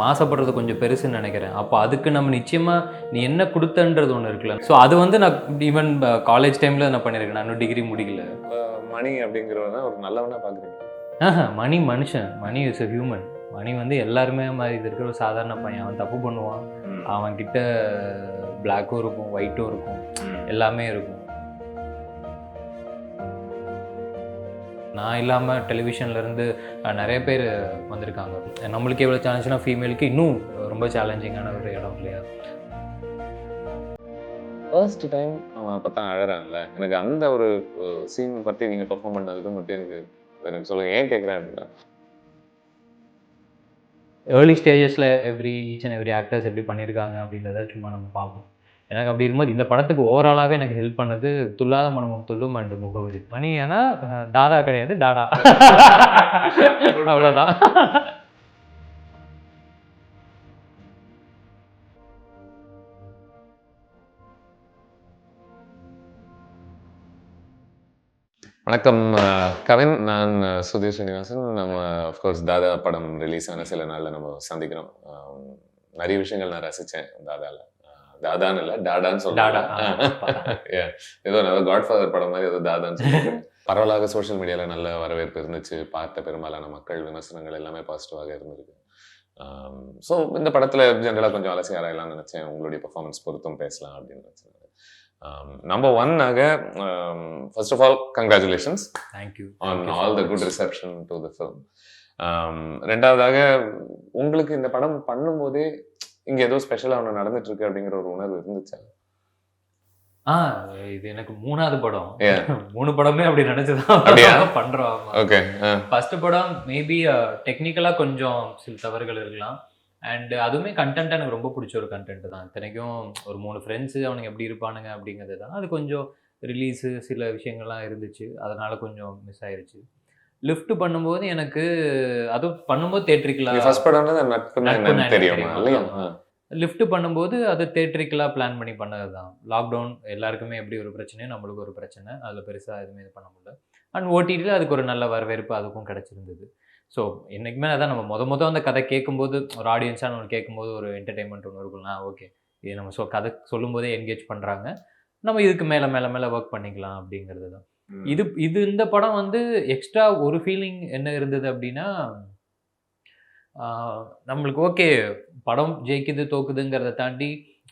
ஆசைப்படுறது கொஞ்சம் பெருசுன்னு நினைக்கிறேன். அப்போ அதுக்கு நம்ம நிச்சயமா நீ என்ன குடுத்தன்றது ஒண்ணு இருக்குல்ல. ஸோ அது வந்து நான் ஈவன் காலேஜ் டைம்ல நான் பண்ணியிருக்கேன். நான் இன்னும் டிகிரி முடிக்கல. மணி அப்படிங்கிறவன ஒரு நல்லவனா பார்க்குறீங்க? மணி மனுஷன். Money is a human. மணி வந்து எல்லாருமே மாதிரி இருக்கிற ஒரு சாதாரண பையன். அவன் தப்பு பண்ணுவான். அவன் கிட்ட பிளாக்கும் இருக்கும், ஒயிட்டும் இருக்கும், எல்லாமே இருக்கும். நான் இல்லாமல் டெலிவிஷன்லேருந்து நிறைய பேர் வந்திருக்காங்க. நம்மளுக்கு எவ்வளோ சேலஞ்சுனா ஃபீமேலுக்கு இன்னும் ரொம்ப சேலஞ்சிங்கான ஒரு இடம் இல்லையா? ஃபர்ஸ்ட் டைம் அவன் அப்போ தான் அழறான்ல, எனக்கு அந்த ஒரு சீன் பற்றி நீங்கள் பெர்ஃபார்ம் பண்ணதுக்கு மட்டும் எனக்கு சொல்லுங்கள். ஏன் கேட்குறேன் அப்படின்னா, ஏர்லி ஸ்டேஜஸில் ஈச் அண்ட் எவ்ரி ஆக்டர்ஸ் எப்படி பண்ணியிருக்காங்க அப்படின்றத சும்மா நம்ம பார்ப்போம். எனக்கு அப்படி இருக்கும்போது இந்த படத்துக்கு ஓவராலாகவே எனக்கு ஹெல்ப் பண்ணது துல்லாத மனமும் துள்ளும் அண்டு முகவரி. மணி ஏன்னா தாதா கிடையாது, டாடா. அவ்வளோதான். வணக்கம் கவின், நான் சுதீர் ஸ்ரீனிவாசன். நம்ம அஃப்கோர்ஸ் தாதா படம் ரிலீஸ் ஆன சில நாளில் நம்ம சந்திக்கிறோம். நிறைய விஷயங்கள் நான் ரசித்தேன் தாதாவில். தாதான்னு இல்லை, டாடான்னு சொல்லுவேன். ஏதோ காட்ஃபாதர் படம் மாதிரி ஏதோ தாதான்னு சொல்லுவேன். பரவலாக சோஷியல் மீடியாவில் நல்ல வரவேற்பு இருந்துச்சு. பார்த்த பெரும்பாலான மக்கள் விமர்சனங்கள் எல்லாமே பாசிட்டிவாக இருந்திருக்கு. ஸோ இந்த படத்தில் ஜென்ரலாக கொஞ்சம் அலசி ஆராயலாம்னு நினச்சேன். உங்களுடைய பெர்ஃபார்மன்ஸ் பொறுத்தும் பேசலாம் அப்படின்னு நினச்சேன். Number one, first of all, congratulations. Thank you. On all the good reception to the film. ரெண்டாவதாக, உங்களுக்கு இந்த படம் பண்ணும்போதே இங்க ஏதோ ஸ்பெஷலா ஒன்று நடந்துட்டு இருக்கு அப்படிங்கிற ஒரு உணர்வு இருந்துச்சா? இது எனக்கு 3வது படம். 3 படமே அப்படி நினைச்சுதான் பண்றோம். ஓகே. ஃபர்ஸ்ட் படம் மேபி டெக்னிக்கலா கொஞ்சம் சில தவறுகள் இருக்கலாம். அண்ட் அதுவுமே கண்டென்ட் எனக்கு ரொம்ப பிடிச்ச ஒரு கண்டென்ட் தான். இத்தனைக்கும் ஒரு 3 ஃப்ரெண்ட்ஸு, அவனுங்க எப்படி இருப்பானுங்க அப்படிங்கிறது தான். அது கொஞ்சம் ரிலீஸு சில விஷயங்கள்லாம் இருந்துச்சு, அதனால கொஞ்சம் மிஸ் ஆயிடுச்சு. லிஃப்ட் பண்ணும்போது எனக்கு அது பண்ணும்போது தேட்ரிக்கலாக ஃபர்ஸ்ட் படம் தெரியும். லிஃப்ட் பண்ணும்போது அது தேட்ரிக்கலாக பிளான் பண்ணி பண்ணது தான். லாக்டவுன் எல்லாருக்குமே எப்படி ஒரு பிரச்சனையோ நம்மளுக்கு ஒரு பிரச்சனை, அதில் பெருசாக எதுவுமே இது பண்ண முடியல. அண்ட் ஓடிடியில் அதுக்கு ஒரு நல்ல வரவேற்பு அதுக்கும் கிடச்சிருந்தது. ஸோ என்றைக்குமே அதான், நம்ம மொதல் அந்த கதை கேட்கும்போது ஒரு ஆடியன்ஸாக நம்ம கேட்கும்போது ஒரு என்டர்டெயின்மெண்ட் ஒன்று இருக்கும்னா, ஓகே இது நம்ம கதை சொல்லும்போதே என்கேஜ் பண்ணுறாங்க, நம்ம இதுக்கு மேலே மேலே மேலே ஒர்க் பண்ணிக்கலாம் அப்படிங்கிறது தான். இந்த படம் வந்து எக்ஸ்ட்ரா ஒரு ஃபீலிங் என்ன இருந்தது அப்படின்னா, நம்மளுக்கு ஓகே படம் ஜெயிக்குது தோக்குதுங்கிறத தாண்டி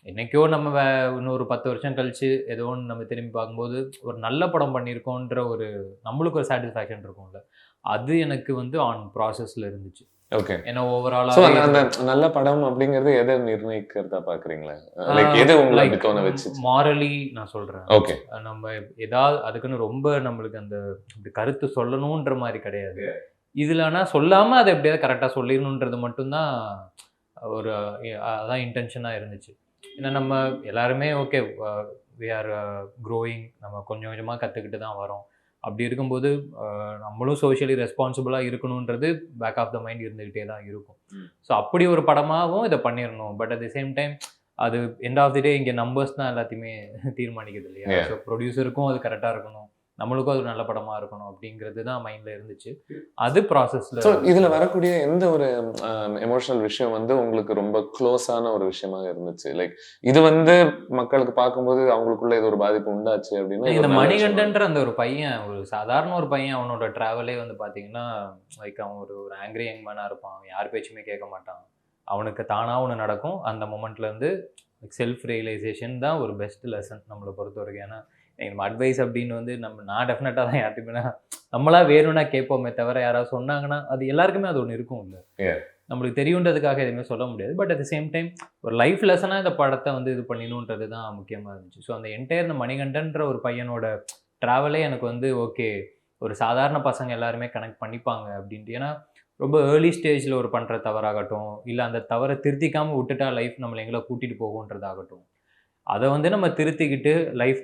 என்னைக்கோ நம்ம இன்னொரு 10 வருஷம் கழிச்சு ஏதோ ஒன்று நம்ம திரும்பி பார்க்கும்போது ஒரு நல்ல படம் பண்ணியிருக்கோன்ற ஒரு நம்மளுக்கு ஒரு சாட்டிஸ்ஃபேக்ஷன் இருக்கும்ல, அது எனக்கு வந்து ஆன் ப்ராசஸ்ல இருந்துச்சு. ஓகே. ஏன்னா ஓவராலா அந்த நல்ல படம் அப்படிங்கிறது எதை நிர்ணயிக்கிறதா பாக்குறீங்களா? லைக் எது உங்களுக்கு தோண வச்சு? மாரலி நான் சொல்றேன். ஓகே. நம்ம ஏதாவது அதுக்குன்னு ரொம்ப நம்மளுக்கு அந்த கருத்து சொல்லணும்ன்ற மாதிரி கிடையாது. இதுல ஆனா சொல்லாம அதை எப்படியாவது கரெக்டா சொல்லிடணுன்றது மட்டும்தான் ஒரு அதான் இன்டென்ஷனா இருந்துச்சு. ஏன்னா நம்ம எல்லாருமே ஓகே வி ஆர் க்ரோயிங், நம்ம கொஞ்சம் கொஞ்சமாக கற்றுக்கிட்டு தான் வரோம். அப்படி இருக்கும்போது நம்மளும் சோஷியலி ரெஸ்பான்சிபிளாக இருக்கணுன்றது பேக் ஆஃப் த மைண்ட் இருந்துக்கிட்டே தான் இருக்கும். ஸோ அப்படி ஒரு படமாகவும் இதை பண்ணிடணும். But at the same time அது எண்ட் ஆஃப் தி டே இங்கே நம்பர்ஸ் தான் எல்லாத்தையுமே தீர்மானிக்குது இல்லையா? ஸோ ப்ரொடியூசருக்கும் அது கரெக்டாக இருக்கணும், நம்மளுக்கும் அது நல்ல படமாக இருக்கணும் அப்படிங்கிறது தான் மைண்டில் இருந்துச்சு. அது ப்ராசஸில். ஸோ இதில் வரக்கூடிய எந்த ஒரு எமோஷனல் விஷயம் வந்து உங்களுக்கு ரொம்ப க்ளோஸான ஒரு விஷயமாக இருந்துச்சு? லைக் இது வந்து மக்களுக்கு பார்க்கும்போது அவங்களுக்குள்ள இது ஒரு பாதிப்பு உண்டாச்சு அப்படின்னா, இந்த மணிகண்டன்ற அந்த ஒரு பையன், ஒரு சாதாரண ஒரு பையன், அவனோட ட்ராவலே வந்து பார்த்தீங்கன்னா லைக் அவன் ஒரு ஆங்கிரி யங் மேனாக இருப்பான். யார் பேச்சுமே கேட்க மாட்டான். அவனுக்கு தானாக ஒன்று நடக்கும். அந்த மொமெண்ட்லேருந்து செல்ஃப் ரியலைசேஷன் தான் ஒரு பெஸ்ட் லெசன் நம்மளை பொறுத்த வரைக்கும். ஏன்னா நம்ம அட்வைஸ் அப்படின்னு வந்து நான் டெஃபினட்டாக தான் யார்ட்டுமே நம்மளா வேணும்னா கேட்போமே தவிர, யாராவது சொன்னாங்கன்னா அது எல்லாருக்குமே அது ஒன்று இருக்கும் இல்லை, நம்மளுக்கு தெரியுன்றதுக்காக எதுவுமே சொல்ல முடியாது. But at the same time ஒரு லைஃப் லெசனாக இந்த படத்தை வந்து இது பண்ணிடணுன்றது தான் முக்கியமாக இருந்துச்சு. ஸோ அந்த என்டையர் இந்த மணிகண்டன்ற ஒரு பையனோட ட்ராவலே எனக்கு வந்து ஓகே ஒரு சாதாரண பசங்க எல்லாருமே கனெக்ட் பண்ணிப்பாங்க அப்படின்ட்டு. ஏன்னா ரொம்ப ஏர்லி ஸ்டேஜில் ஒரு பண்ணுற தவறாகட்டும், இல்லை அந்த தவறை திருத்திக்காமல் விட்டுட்டா லைஃப் நம்மளை எங்களை கூட்டிகிட்டு போகுன்றதாகட்டும், அதை வந்து நம்ம திருத்திக்கிட்டு லைஃப்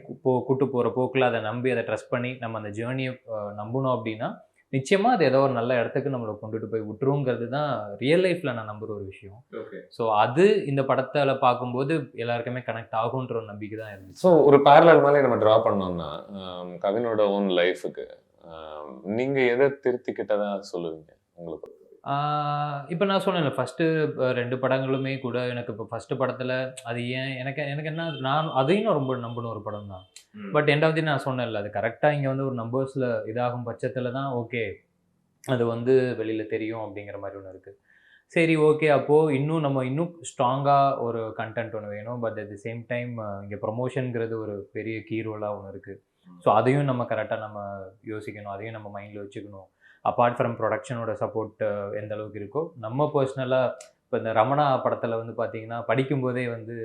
கூட்டு போகிற போக்கில் அதை நம்பி அதை ட்ரஸ்ட் பண்ணி நம்ம அந்த ஜேர்னியை நம்பணும் அப்படின்னா நிச்சயமாக அது ஏதோ ஒரு நல்ல இடத்துக்கு நம்மளை கொண்டுட்டு போய் விட்டுருங்கிறது தான் ரியல் லைஃப்பில் நான் நம்புகிற ஒரு விஷயம். ஸோ அது இந்த படத்தில் பார்க்கும்போது எல்லாருக்குமே கனெக்ட் ஆகுன்ற ஒரு நம்பிக்கை தான் இருந்துச்சு. ஸோ ஒரு பேரலல் மாதிரி நம்ம ட்ரா பண்ணோம்னா கவினோட ஓன் லைஃபுக்கு நீங்கள் எதை திருத்திக்கிட்டதா சொல்லுவீங்க உங்களுக்கு? இப்போ நான் சொன்னேன்ல ஃபர்ஸ்ட்டு 2 படங்களுமே கூட எனக்கு இப்போ ஃபர்ஸ்ட்டு படத்துல அது ஏன் எனக்கு எனக்கு என்ன நான் அதையும் நான் ரொம்ப நம்பின ஒரு படம் தான். பட் எண்ட் ஆஃப் தி நான் சொன்னேன்ல, அது கரெக்ட்டா இங்க வந்து ஒரு நம்பர்ஸ்ல இதாகும் பட்சத்துல தான் ஓகே. அது வந்து வெளியில தெரியும் அப்படிங்கிற மாரி ஒண்ணு இருக்கு. சரி ஓகே. அப்போ இன்னும் ஸ்ட்ராங்கா ஒரு கன்டென்ட் ஒண்ணு வேணும். But at the same time இங்க ப்ரமோஷன்ங்கிறது ஒரு பெரிய கீ ரோலா ஒண்ணு இருக்கு. ஸோ அதையும் நம்ம கரெக்ட்டா நம்ம யோசிக்கணும். அதையும் நம்ம மைண்ட்ல வச்சுக்கணும். அபார்ட் ஃப்ரம் புரொடக்ஷனோட சப்போர்ட் எந்த அளவுக்கு இருக்கோ, நம்ம பர்சனலா இப்ப இந்த ரமணா படத்துல வந்து பார்த்தீங்கன்னா, படிக்கும்போதே வந்து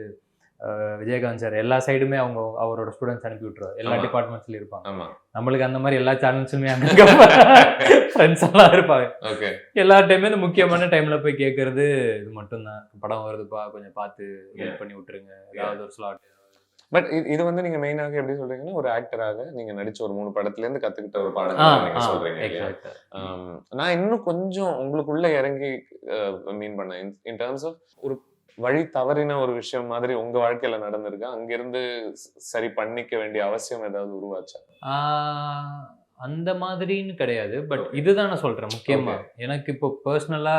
விஜயகாந்த் சார் எல்லா சைடுமே அவரோட ஸ்டூடண்ட்ஸ் அனுப்பி விட்டுருவாரு. எல்லா ஆமா. டிபார்ட்மெண்ட்ஸ்லயும் இருப்பாங்க. ஆமா. நம்மளுக்கு அந்த மாரி எல்லா சேனல்ஸ்லயுமே அங்கங்க ஃப்ரெண்ட்ஸ் எல்லாம் இருப்பாங்க. ஓகே. எல்லா டைமே இந்த முக்கியமான டைம்ல போய் கேட்கறது இது மட்டும் தான். படம் வருதுப்பா கொஞ்சம் பார்த்து ஹெல்ப் பண்ணி விட்டுருங்க. ஏதாவது ஒரு ஸ்லாட். பட் இது வந்து நீங்க மெயினாக எப்படி சொல்றீங்கன்னா, ஒரு ஆக்டராக நீங்க நடிச்ச ஒரு 3 படத்துலேருந்து கத்துக்கிட்ட ஒரு ஆ, பாடங்கள் நீங்க ஆ, சொல்றீங்க இல்லையா? எக்ஸாக்ட்டா. நான் இன்னும் கொஞ்சம் உங்களுக்குள்ள இறங்கி மீன் பண்ணேன். இன் டெர்ம்ஸ் ஆஃப் ஒரு வழி தவறின ஒரு விஷயம் மாதிரி உங்க வாழ்க்கையில நடந்திருக்கா? அங்கிருந்து சரி பண்ணிக்க வேண்டிய அவசியம் ஏதாவது உருவாச்சா? ஆ, அந்த மாதிரின்னு கிடையாது. But Okay. இதுதான் நான் சொல்றேன் முக்கியமா. Okay. எனக்கு இப்போ பெர்சனலா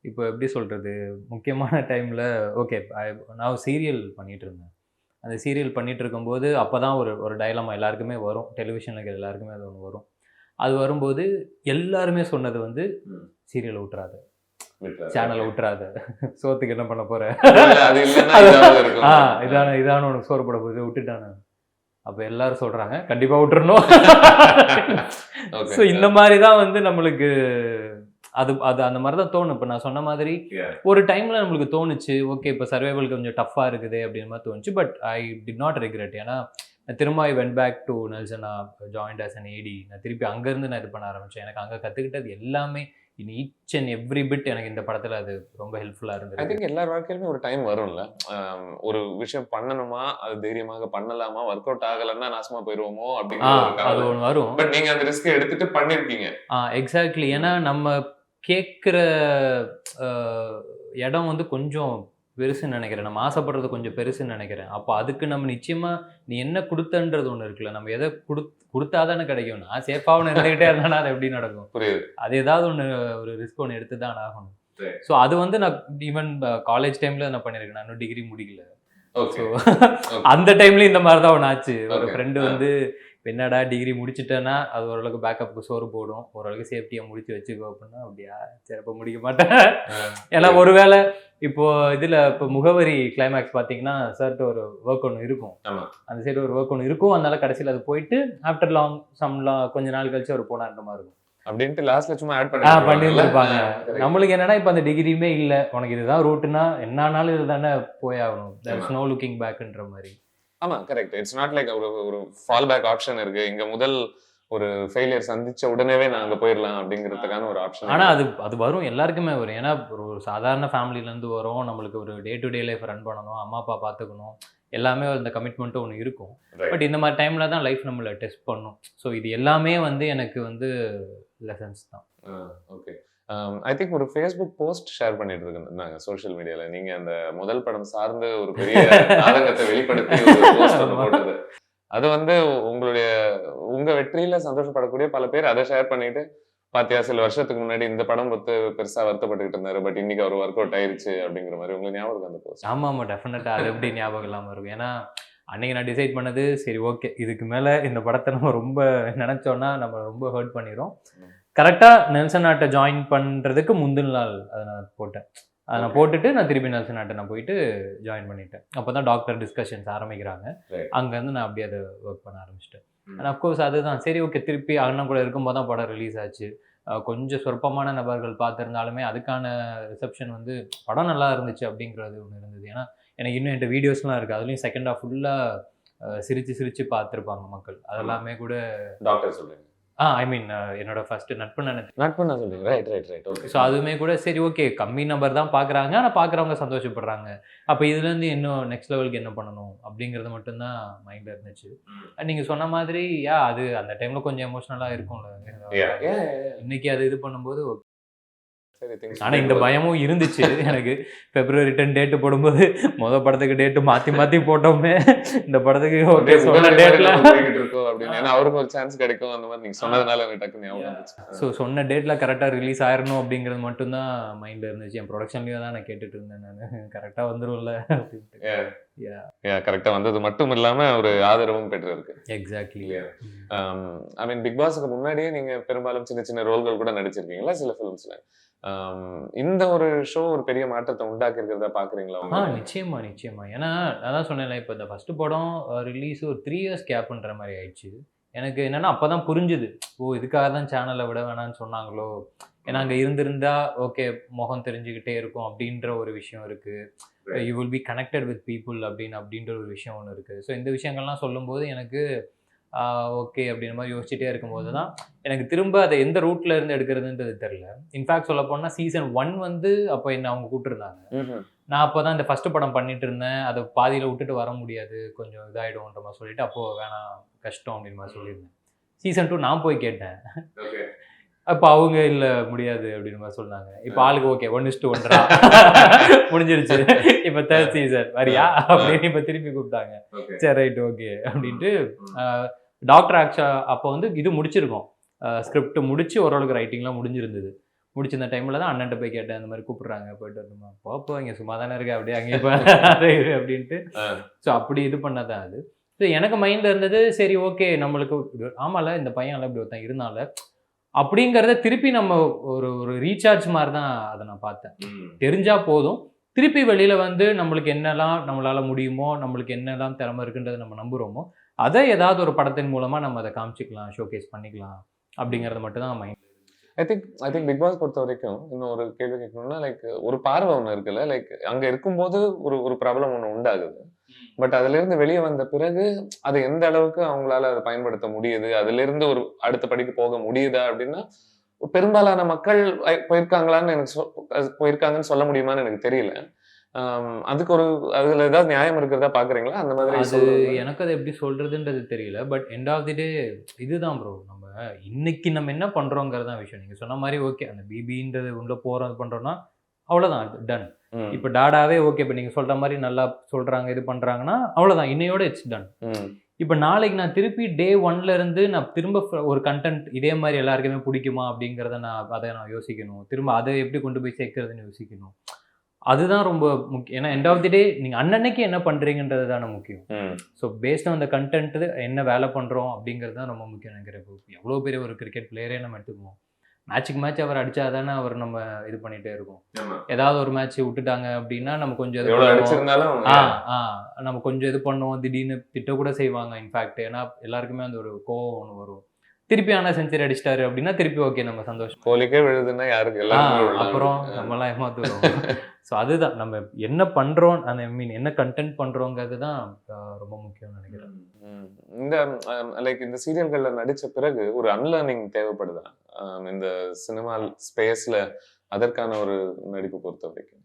இப்போ எப்படி சொல்றது? முக்கியமான டைம்ல ஓகே நான் சீரியல் பண்ணிட்டு இருந்தேன். அந்த சீரியல் பண்ணிட்டு இருக்கும்போது அப்பதான் ஒரு ஒரு டயலமா எல்லாருக்குமே வரும். டெலிவிஷன்ல இருக்கிற எல்லாருக்குமே அது ஒண்ணு வரும். அது வரும்போது எல்லாருமே சொன்னது வந்து சீரியல விட்டுறாத. விட்டுறாரு. சேனல Okay. விட்டுறாத. சோத்துக்கு என்ன பண்ண போற? அது இல்லன்னா இதாவது இருக்கும். இதான உனக்கு சோறு போட போகுது விட்டுட்டானு. அப்ப எல்லாரும் சொல்றாங்க கண்டிப்பா விட்டுறணும். Okay. ஸோ இந்த மாதிரி தான் வந்து நம்மளுக்கு அது அது அந்த மாதிரி தான் தோணும். இப்போ நான் சொன்ன மாதிரி Yeah. ஒரு டைம்ல நம்மளுக்கு தோணுச்சு ஓகே இப்போ சர்வைவல் கொஞ்சம் டஃப்பா இருக்குது அப்படின்ற மாதிரி தோணுச்சு. But I did not regret. ஏன்னா நான் திரும்ப I went back to Nelson. Joined as an AD. நான் திருப்பி அங்கேருந்து நான் இது பண்ண ஆரம்பிச்சேன். எனக்கு அங்கே கற்றுக்கிட்டது எல்லாமே in each and every bit எனக்கு இந்த படத்தில் அது ரொம்ப ஹெல்ப்ஃபுல்லாக ஐ இருந்தது. திங்க் எல்லார் வாழ்க்கையிலுமே ஒரு டைம் வரும்ல. ஒரு விஷயம் பண்ணணுமா, அது தைரியமாக பண்ணலாமா, ஒர்க் அவுட் ஆகலன்னா நாசமா போயிருவோமோ அப்படிங்கிற ஒரு அது கவலை. ஒன்று வரும். பட் நீங்க அந்த ரிஸ்க் எடுத்துட்டு பண்ணிருக்கீங்க. எக்ஸாக்ட்லி. ஏன்னா நம்ம கேட்குற இடம் வந்து கொஞ்சம் பெருசுன்னு நினைக்கிறேன். நம்ம ஆசைப்படுறது கொஞ்சம் பெருசுன்னு நினைக்கிறேன். அப்போ அதுக்கு நம்ம நிச்சயமா நீ என்ன குடுத்தன்றது ஒண்ணு இருக்குல்ல. நம்ம எத குடுத்தா தானே கிடைக்கும். நான் சேஃபா ஒண்ணு இருந்துகிட்டே இருந்தேன்னா அது எப்படி நடக்கும்? புரியுது. அது ஏதாவது ஒண்ணு ஒரு ரிஸ்க் ஒண்ணு எடுத்து தான் ஆகணும். Right. ஸோ அது வந்து நான் ஈவன் காலேஜ் டைம்ல நான் பண்ணியிருக்கேன். நான் இன்னும் டிகிரி முடிக்கல. ஓகே. ஸோ அந்த டைம்ல இந்த மாதிரி தான் ஒன்று ஆச்சு. ஒரு Okay. ஃப்ரெண்டு வந்து என்னடா டிகிரி முடிச்சிட்டேன்னா அது ஓரளவுக்கு பேக்கப்புக்கு சோறு போடும். ஓரளவுக்கு சேஃப்டியா முடிச்சு வச்சுக்கோ அப்படின்னா அப்படியா சரி அப்போ முடிக்க மாட்டேன். ஏன்னா ஒருவேளை இப்போ இதுல இப்போ முகவரி கிளைமேக்ஸ் பார்த்தீங்கன்னா சார்ட்ட ஒரு ஒர்க் ஒன்று இருக்கும். ஆமா. அந்த சைடு ஒரு ஒர்க் ஒன்று இருக்கும். அதனால கடைசியில் அது போயிட்டு ஆஃப்டர் கொஞ்ச நாள் கழிச்சு அவர் போனார்ன்ற மாதிரி இருக்கும். அப்படின்ட்டு லாஸ்ட்ல சும்மா ஆட் பண்ணிருப்பாங்க. நம்மளுக்கு என்னன்னா இப்ப அந்த டிகிரியுமே இல்ல. உனக்கு இதுதான் ரூட்னா என்னானாலும் இதுதானே போயாகணும். தேர் இஸ் நோ லுக்கிங் பேக்ன்ற மாதிரி. ஆமா, கரெக்ட். இட்ஸ் நாட் லைக் ஒரு ஃபால் பேக் ஆப்ஷன் இருக்கு. இங்க முதல் ஒரு ஃபெயிலியர் சந்திச்ச உடனேவே நான் அங்க போயிடலாம் அப்படிங்கிறதுக்கான ஒரு ஆப்ஷன். ஆனா அது வரும் எல்லாருக்குமே வரும். ஏன்னா ஒரு சாதாரண ஃபேமிலில இருந்து வரோம். நம்மளுக்கு ஒரு day to day life run பண்ணணும். அம்மா அப்பா பாத்துக்கணும். எல்லாமே அந்த கமிட்மெண்ட்டும் ஒன்று இருக்கும். பட் இந்த மாதிரி டைம்ல தான் லைஃப் நம்மளை டெஸ்ட் பண்ணும். ஸோ இது எல்லாமே வந்து எனக்கு வந்து லெசன்ஸ் தான். ஓகே. ஐ திங்க் ஒரு ஃபேஸ்புக் போஸ்ட் ஷேர் பண்ணிட்டு இருந்தாங்க சோஷியல் மீடியால. நீங்க அந்த முதல் படம் சார்ந்த ஒரு பெரிய ஆதங்கத்தை வெளிப்படுத்தி ஒரு போஸ்ட் போட்டது. அது வந்து உங்க வெற்றியில சந்தோஷப்படக்கூடிய பல பேர் அதை ஷேர் பண்ணிட்டு பாத்தியா சில வருஷத்துக்கு முன்னாடி இந்த படம் பத்தி பெருசா வருத்தப்பட்டுக்கிட்டு இருந்தாரு. பட் இன்னைக்கு அவர் ஒர்க் அவுட் ஆயிருச்சு அப்படிங்கிற மாதிரி உங்களுக்கு ஞாபகம் இருக்கு அந்த போஸ்ட்? ஆமா டெஃபினட்டா. அது எப்படி ஞாபகம் இல்லாம இருக்கும். ஏன்னா அன்னைக்கு நான் டிசைட் பண்ணது சரி ஓகே இதுக்கு மேல இந்த படத்தை நம்ம ரொம்ப நினைச்சோம்னா நம்ம ரொம்ப ஹர்ட் பண்ணிடும். கரெக்டா நெல்சன் ஆர்ட்டை ஜாயின் பண்றதுக்கு முந்தின நாள் அதை நான் போட்டேன். அதை நான் போட்டுட்டு நான் திருப்பி நெல்சன் ஆர்ட்டை நான் போயிட்டு ஜாயின் பண்ணிட்டேன். அப்பதான் டாக்டர் டிஸ்கஷன்ஸ் ஆரம்பிக்கிறாங்க. அங்கேருந்து நான் அப்படியே அதை ஒர்க் பண்ண ஆரம்பிச்சிட்டேன். அண்ட் அஃப்கோர்ஸ் அதுதான் சரி ஓகே திருப்பி அண்ணன் கூட இருக்கும்போது தான் படம் ரிலீஸ் ஆச்சு. கொஞ்சம் சொற்பமான நபர்கள் பார்த்துருந்தாலுமே அதுக்கான ரிசப்ஷன் வந்து படம் நல்லா இருந்துச்சு அப்படிங்கிறது ஒன்று இருந்தது. ஏன்னா எனக்கு இன்னும் என்கிட்ட வீடியோஸ்லாம் இருக்குது. அதுலேயும் செகண்ட் ஹாஃப் ஃபுல்லாக சிரிச்சு பார்த்துருப்பாங்க மக்கள். அதெல்லாமே கூட டாக்டர் சொல்லுங்க. ஐ மீன் என்னோட ஃபர்ஸ்ட் நட்பு சொல்றீங்க. ரைட். ஓகே. ஸோ அதுவுமே கூட சரி ஓகே கம்மி நம்பர் தான் பார்க்குறாங்க. ஆனால் பார்க்குறவங்க சந்தோஷப்படுறாங்க. அப்போ இதுலேருந்து இன்னும் நெக்ஸ்ட் லெவலுக்கு என்ன பண்ணணும் அப்படிங்கிறது மட்டும்தான் மைண்டில் இருந்துச்சு. நீங்கள் சொன்ன மாதிரி அது அந்த டைமில் கொஞ்சம் எமோஷ்னலாக இருக்கும்ல. இன்னைக்கு அது இது பண்ணும்போது ஆனா இந்த பயமும் இருந்துச்சு எனக்கு. February 10 டேட் போடும்போது படத்துக்கு டேட் மாத்தி போட்டோமே, இந்த படத்துக்கு ஓகே சொன்ன டேட்ல அப்படின்னு அவருக்கு ஒரு சான்ஸ் கிடைக்கும் அந்த மாதிரி நீங்க சொன்னதுனால எனக்கு டக்குனு ஞாபகம் வந்துச்சு. ஸோ சொன்ன டேட்ல கரெக்டா ரிலீஸ் ஆயிரணும் அப்படிங்கிறது மட்டும் தான் மைண்ட்ல இருந்துச்சு. என் ப்ரொடக்ஷன்லயும் தான் நான் கேட்டுட்டு இருந்தேன் நானு, கரெக்டா வந்துரும்ல அப்படின்ட்டு. கரெக்டா வந்தது மட்டும் இல்லாம ஒரு ஆதரவும் பெற்றிருக்கு. எக்ஸாக்ட்லி. ஐ மீன் பிக் பாஸ்க்கு முன்னாடியே நீங்க பெரும்பாலும் சின்ன சின்ன ரோல்கள் கூட நடிச்சிருக்கீங்களா சில ஃபிலிம்ஸ்ல? இந்த ஒரு ஷோ ஒரு பெரிய மாற்றத்தை உண்டாக்கி இருக்கிறதா பாக்குறீங்களா? நிச்சயமா. ஏன்னா அதான் சொன்னேன்ல, இப்போ இந்த ஃபர்ஸ்ட் படம் ரிலீஸ் ஒரு 3 years கேப்ன்ற மாதிரி ஆயிடுச்சு. எனக்கு என்னன்னா அப்பதான் புரிஞ்சுது, இதுக்காக தான் சேனலை விட வேணாம்னு சொன்னாங்களோ. ஏன்னா அங்க இருந்திருந்தா ஓகே முகம் தெரிஞ்சுக்கிட்டே இருக்கும் அப்படின்ற ஒரு விஷயம் இருக்கு. You will be connected with people அப்படின்ற ஒரு விஷயம் ஒன்று இருக்கு. ஸோ இந்த விஷயங்கள்லாம் சொல்லும்போது எனக்கு ஓகே அப்படின்ற மாதிரி யோசிச்சுட்டே இருக்கும்போது தான் எனக்கு திரும்ப அதை எந்த ரூட்ல இருந்து எடுக்கிறதுன்றது தெரியல. இன்ஃபேக்ட் சொல்ல போனால் சீசன் 1 வந்து அப்போ என்ன அவங்க கூப்பிட்டுருந்தாங்க. நான் அப்போ தான் இந்த ஃபர்ஸ்ட் படம் பண்ணிட்டு இருந்தேன். அதை பாதியில் விட்டுட்டு வர முடியாது, கொஞ்சம் இதாகிடும்ன்ற மாதிரி சொல்லிட்டு அப்போ வேணாம் கஷ்டம் அப்படின்னு மாதிரி சொல்லியிருந்தேன். சீசன் 2 நான் போய் கேட்டேன். அப்போ அவங்க இல்லை முடியாது அப்படின்னு மாதிரி சொன்னாங்க. இப்போ ஆளுக்கு ஓகே 1:1 முடிஞ்சிருச்சு. இப்போ 3rd சீசன் வரியா அப்படின்னு இப்போ திருப்பி கூப்பிட்டாங்க. சரி ரைட் ஓகே அப்படின்ட்டு டாக்டர் ஆக்ஷா அப்போ வந்து இது முடிச்சிருக்கோம், ஸ்கிரிப்ட் முடிச்சு ஓரளவுக்கு ரைட்டிங்லாம் முடிஞ்சிருந்தது. முடிச்சிருந்த டைமில் தான் அண்ணன்ட்ட போய் கேட்டேன், இந்த மாதிரி கூப்பிட்றாங்க போயிட்டு வரணுமா. போப்போ இங்கே சும்மா தானே இருக்கு அப்படியே அங்கே இப்போ அப்படின்ட்டு. ஸோ அப்படி இது பண்ணதான் அது. ஸோ எனக்கு மைண்டில் இருந்தது சரி ஓகே நம்மளுக்கு ஆமாம்ல இந்த பையன் இப்படி ஒருத்தன் இருந்தால அப்படிங்கிறத திருப்பி நம்ம ஒரு ரீசார்ஜ் மாதிரி தான் அதை நான் பார்த்தேன். தெரிஞ்சா போதும், திருப்பி வெளியில் வந்து நம்மளுக்கு என்னெல்லாம் நம்மளால் முடியுமோ, நம்மளுக்கு என்னெல்லாம் திறமை இருக்குன்றதை நம்ம நம்புகிறோமோ அதை ஏதாவது ஒரு படத்தின் மூலமாக நம்ம அதை காமிச்சிக்கலாம், ஷோகேஸ் பண்ணிக்கலாம் அப்படிங்கிறது மட்டும் தான் mind. I think Bigg Boss பொறுத்த வரைக்கும் இன்னும் ஒரு கேள்வி கேட்கணும்னா, லைக் ஒரு பார்வை ஒன்று இருக்குல்ல, லைக் அங்க இருக்கும்போது ஒரு ப்ராப்ளம் ஒன்று உண்டாகுது. பட் அதுல இருந்து வெளியே வந்த பிறகு அது எந்த அளவுக்கு அவங்களால அதை பயன்படுத்த முடியுது, அதுல இருந்து ஒரு அடுத்த படிக்கு போக முடியுதா அப்படின்னா பெரும்பாலான மக்கள் போயிருக்காங்களான்னு எனக்கு போயிருக்காங்கன்னு சொல்ல முடியுமான்னு எனக்கு தெரியல. அதுக்கு அதுல ஏதாவது நியாயம் இருக்கிறதா பாக்குறீங்களா? அந்த மாதிரி அது எனக்கு அதை எப்படி சொல்றதுன்றது தெரியல. பட் எண்ட் ஆஃப் தி டே இதுதான் ப்ரோ, நம்ம இன்னைக்கு நம்ம என்ன பண்றோங்கிறது தான் விஷயம். நீங்க சொன்ன மாதிரி ஓகே அந்த பிபின்றது உள்ள போறது பண்றோம்னா அவ்வளவுதான், டன். இப்ப டாடாவே ஓகே, இப்ப நீங்க சொல்ற மாதிரி நல்லா சொல்றாங்க இது பண்றாங்கன்னா அவ்வளவுதான், இன்னையோட இட்ஸ் டன். இப்ப நாளைக்கு நான் திருப்பி டே 1ல இருந்து நான் திரும்ப ஒரு கண்டென்ட் இதே மாதிரி எல்லாருக்குமே பிடிக்குமா அப்படிங்கிறத அதை நான் யோசிக்கணும். திரும்ப அதை எப்படி கொண்டு போய் சேர்க்கறதுன்னு யோசிக்கணும். அதுதான் ரொம்ப முக்கியம். ஏன்னா எண்ட் ஆஃப் தி டே நீங்க அன்னன்னைக்கு என்ன பண்றீங்கன்றது தானே முக்கியம். ஸோ பேஸ்ட் ஆன் அந்த கண்டென்ட் என்ன வேலை பண்றோம் அப்படிங்கிறது தான் ரொம்ப முக்கியம் நினைக்கிறேன். எவ்வளோ பெரிய ஒரு கிரிக்கெட் பிளேயரே நம்ம எடுத்துக்குவோம், மேட்ச் அவர் அடிச்சா தானே அவர் நம்ம இது பண்ணிட்டே இருக்கோம். ஏதாவது ஒரு மேட்ச் விட்டுட்டாங்க அப்படின்னா நம்ம கொஞ்சம் நம்ம கொஞ்சம் இது பண்ணுவோம், திடீர்னு திட்ட கூட செய்வாங்க இன்ஃபேக்ட். ஏன்னா எல்லாருக்குமே அந்த ஒரு கோவம் ஒன்று வரும். திருப்பி ஆனா செஞ்சுரி அடிச்சிட்டாரு அப்படின்னா திருப்பி ஓகே நம்ம சந்தோஷம். கோலிக்கே விழுதுன்னா யாருக்கு அப்புறம் நம்மளாம் ஏமாத்துறோம். ஸோ அதுதான் நம்ம என்ன பண்றோம், அந்த என்ன கண்டென்ட் பண்றோங்கிறது தான் ரொம்ப முக்கியம்னு நினைக்கிறேன். இந்த லைக் இந்த சீரியல்கள்ல நடிச்ச பிறகு ஒரு அன்லேர்னிங் தேவைப்படுதா இந்த சினிமா ஸ்பேஸ்ல, அதற்கான ஒரு நடிப்பு பொறுத்த வரைக்கும்?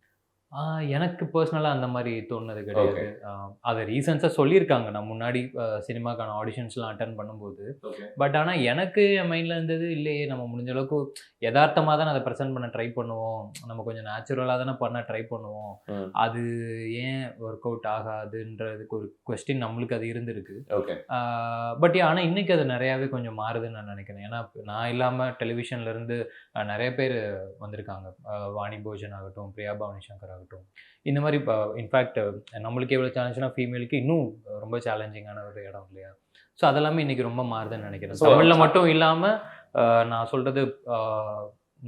எனக்கு பர்சனலாக அந்த மாதிரி தோணுது கிடையாது. அதை ரீசன்ஸாக சொல்லியிருக்காங்க நான் முன்னாடி சினிமாக்கான ஆடிஷன்ஸ்லாம் அட்டன் பண்ணும்போது. பட் ஆனால் எனக்கு என் மைண்டில் இருந்தது இல்லையே, நம்ம முடிஞ்ச அளவுக்கு யதார்த்தமாக தான் அதை ப்ரெசென்ட் பண்ண ட்ரை பண்ணுவோம், நம்ம கொஞ்சம் நேச்சுரலாக தானே பண்ண ட்ரை பண்ணுவோம், அது ஏன் ஒர்க் அவுட் ஆகாதுன்றதுக்கு ஒரு கொஸ்டின் நம்மளுக்கு அது இருந்திருக்கு. பட் ஆனால் இன்னைக்கு அது நிறையாவே கொஞ்சம் மாறுதுன்னு நான் நினைக்கிறேன். ஏன்னா நான் இல்லாமல் டெலிவிஷன்லேருந்து நிறைய பேர் வந்திருக்காங்க, வாணி போஜன் ஆகட்டும், பிரியா பவானி சங்கர் ஆகட்டும். இந்த மாதிரி இப்போ இன்ஃபேக்ட் நம்மளுக்கு எவ்வளோ சேலஞ்சுனா ஃபீமேலுக்கு இன்னும் ரொம்ப சேலஞ்சிங்கான ஒரு இடம் இல்லையா. ஸோ அதெல்லாமே இன்னைக்கு ரொம்ப மாறுதுன்னு நினைக்கிறேன். தமிழில் மட்டும் இல்லாமல் நான் சொல்றது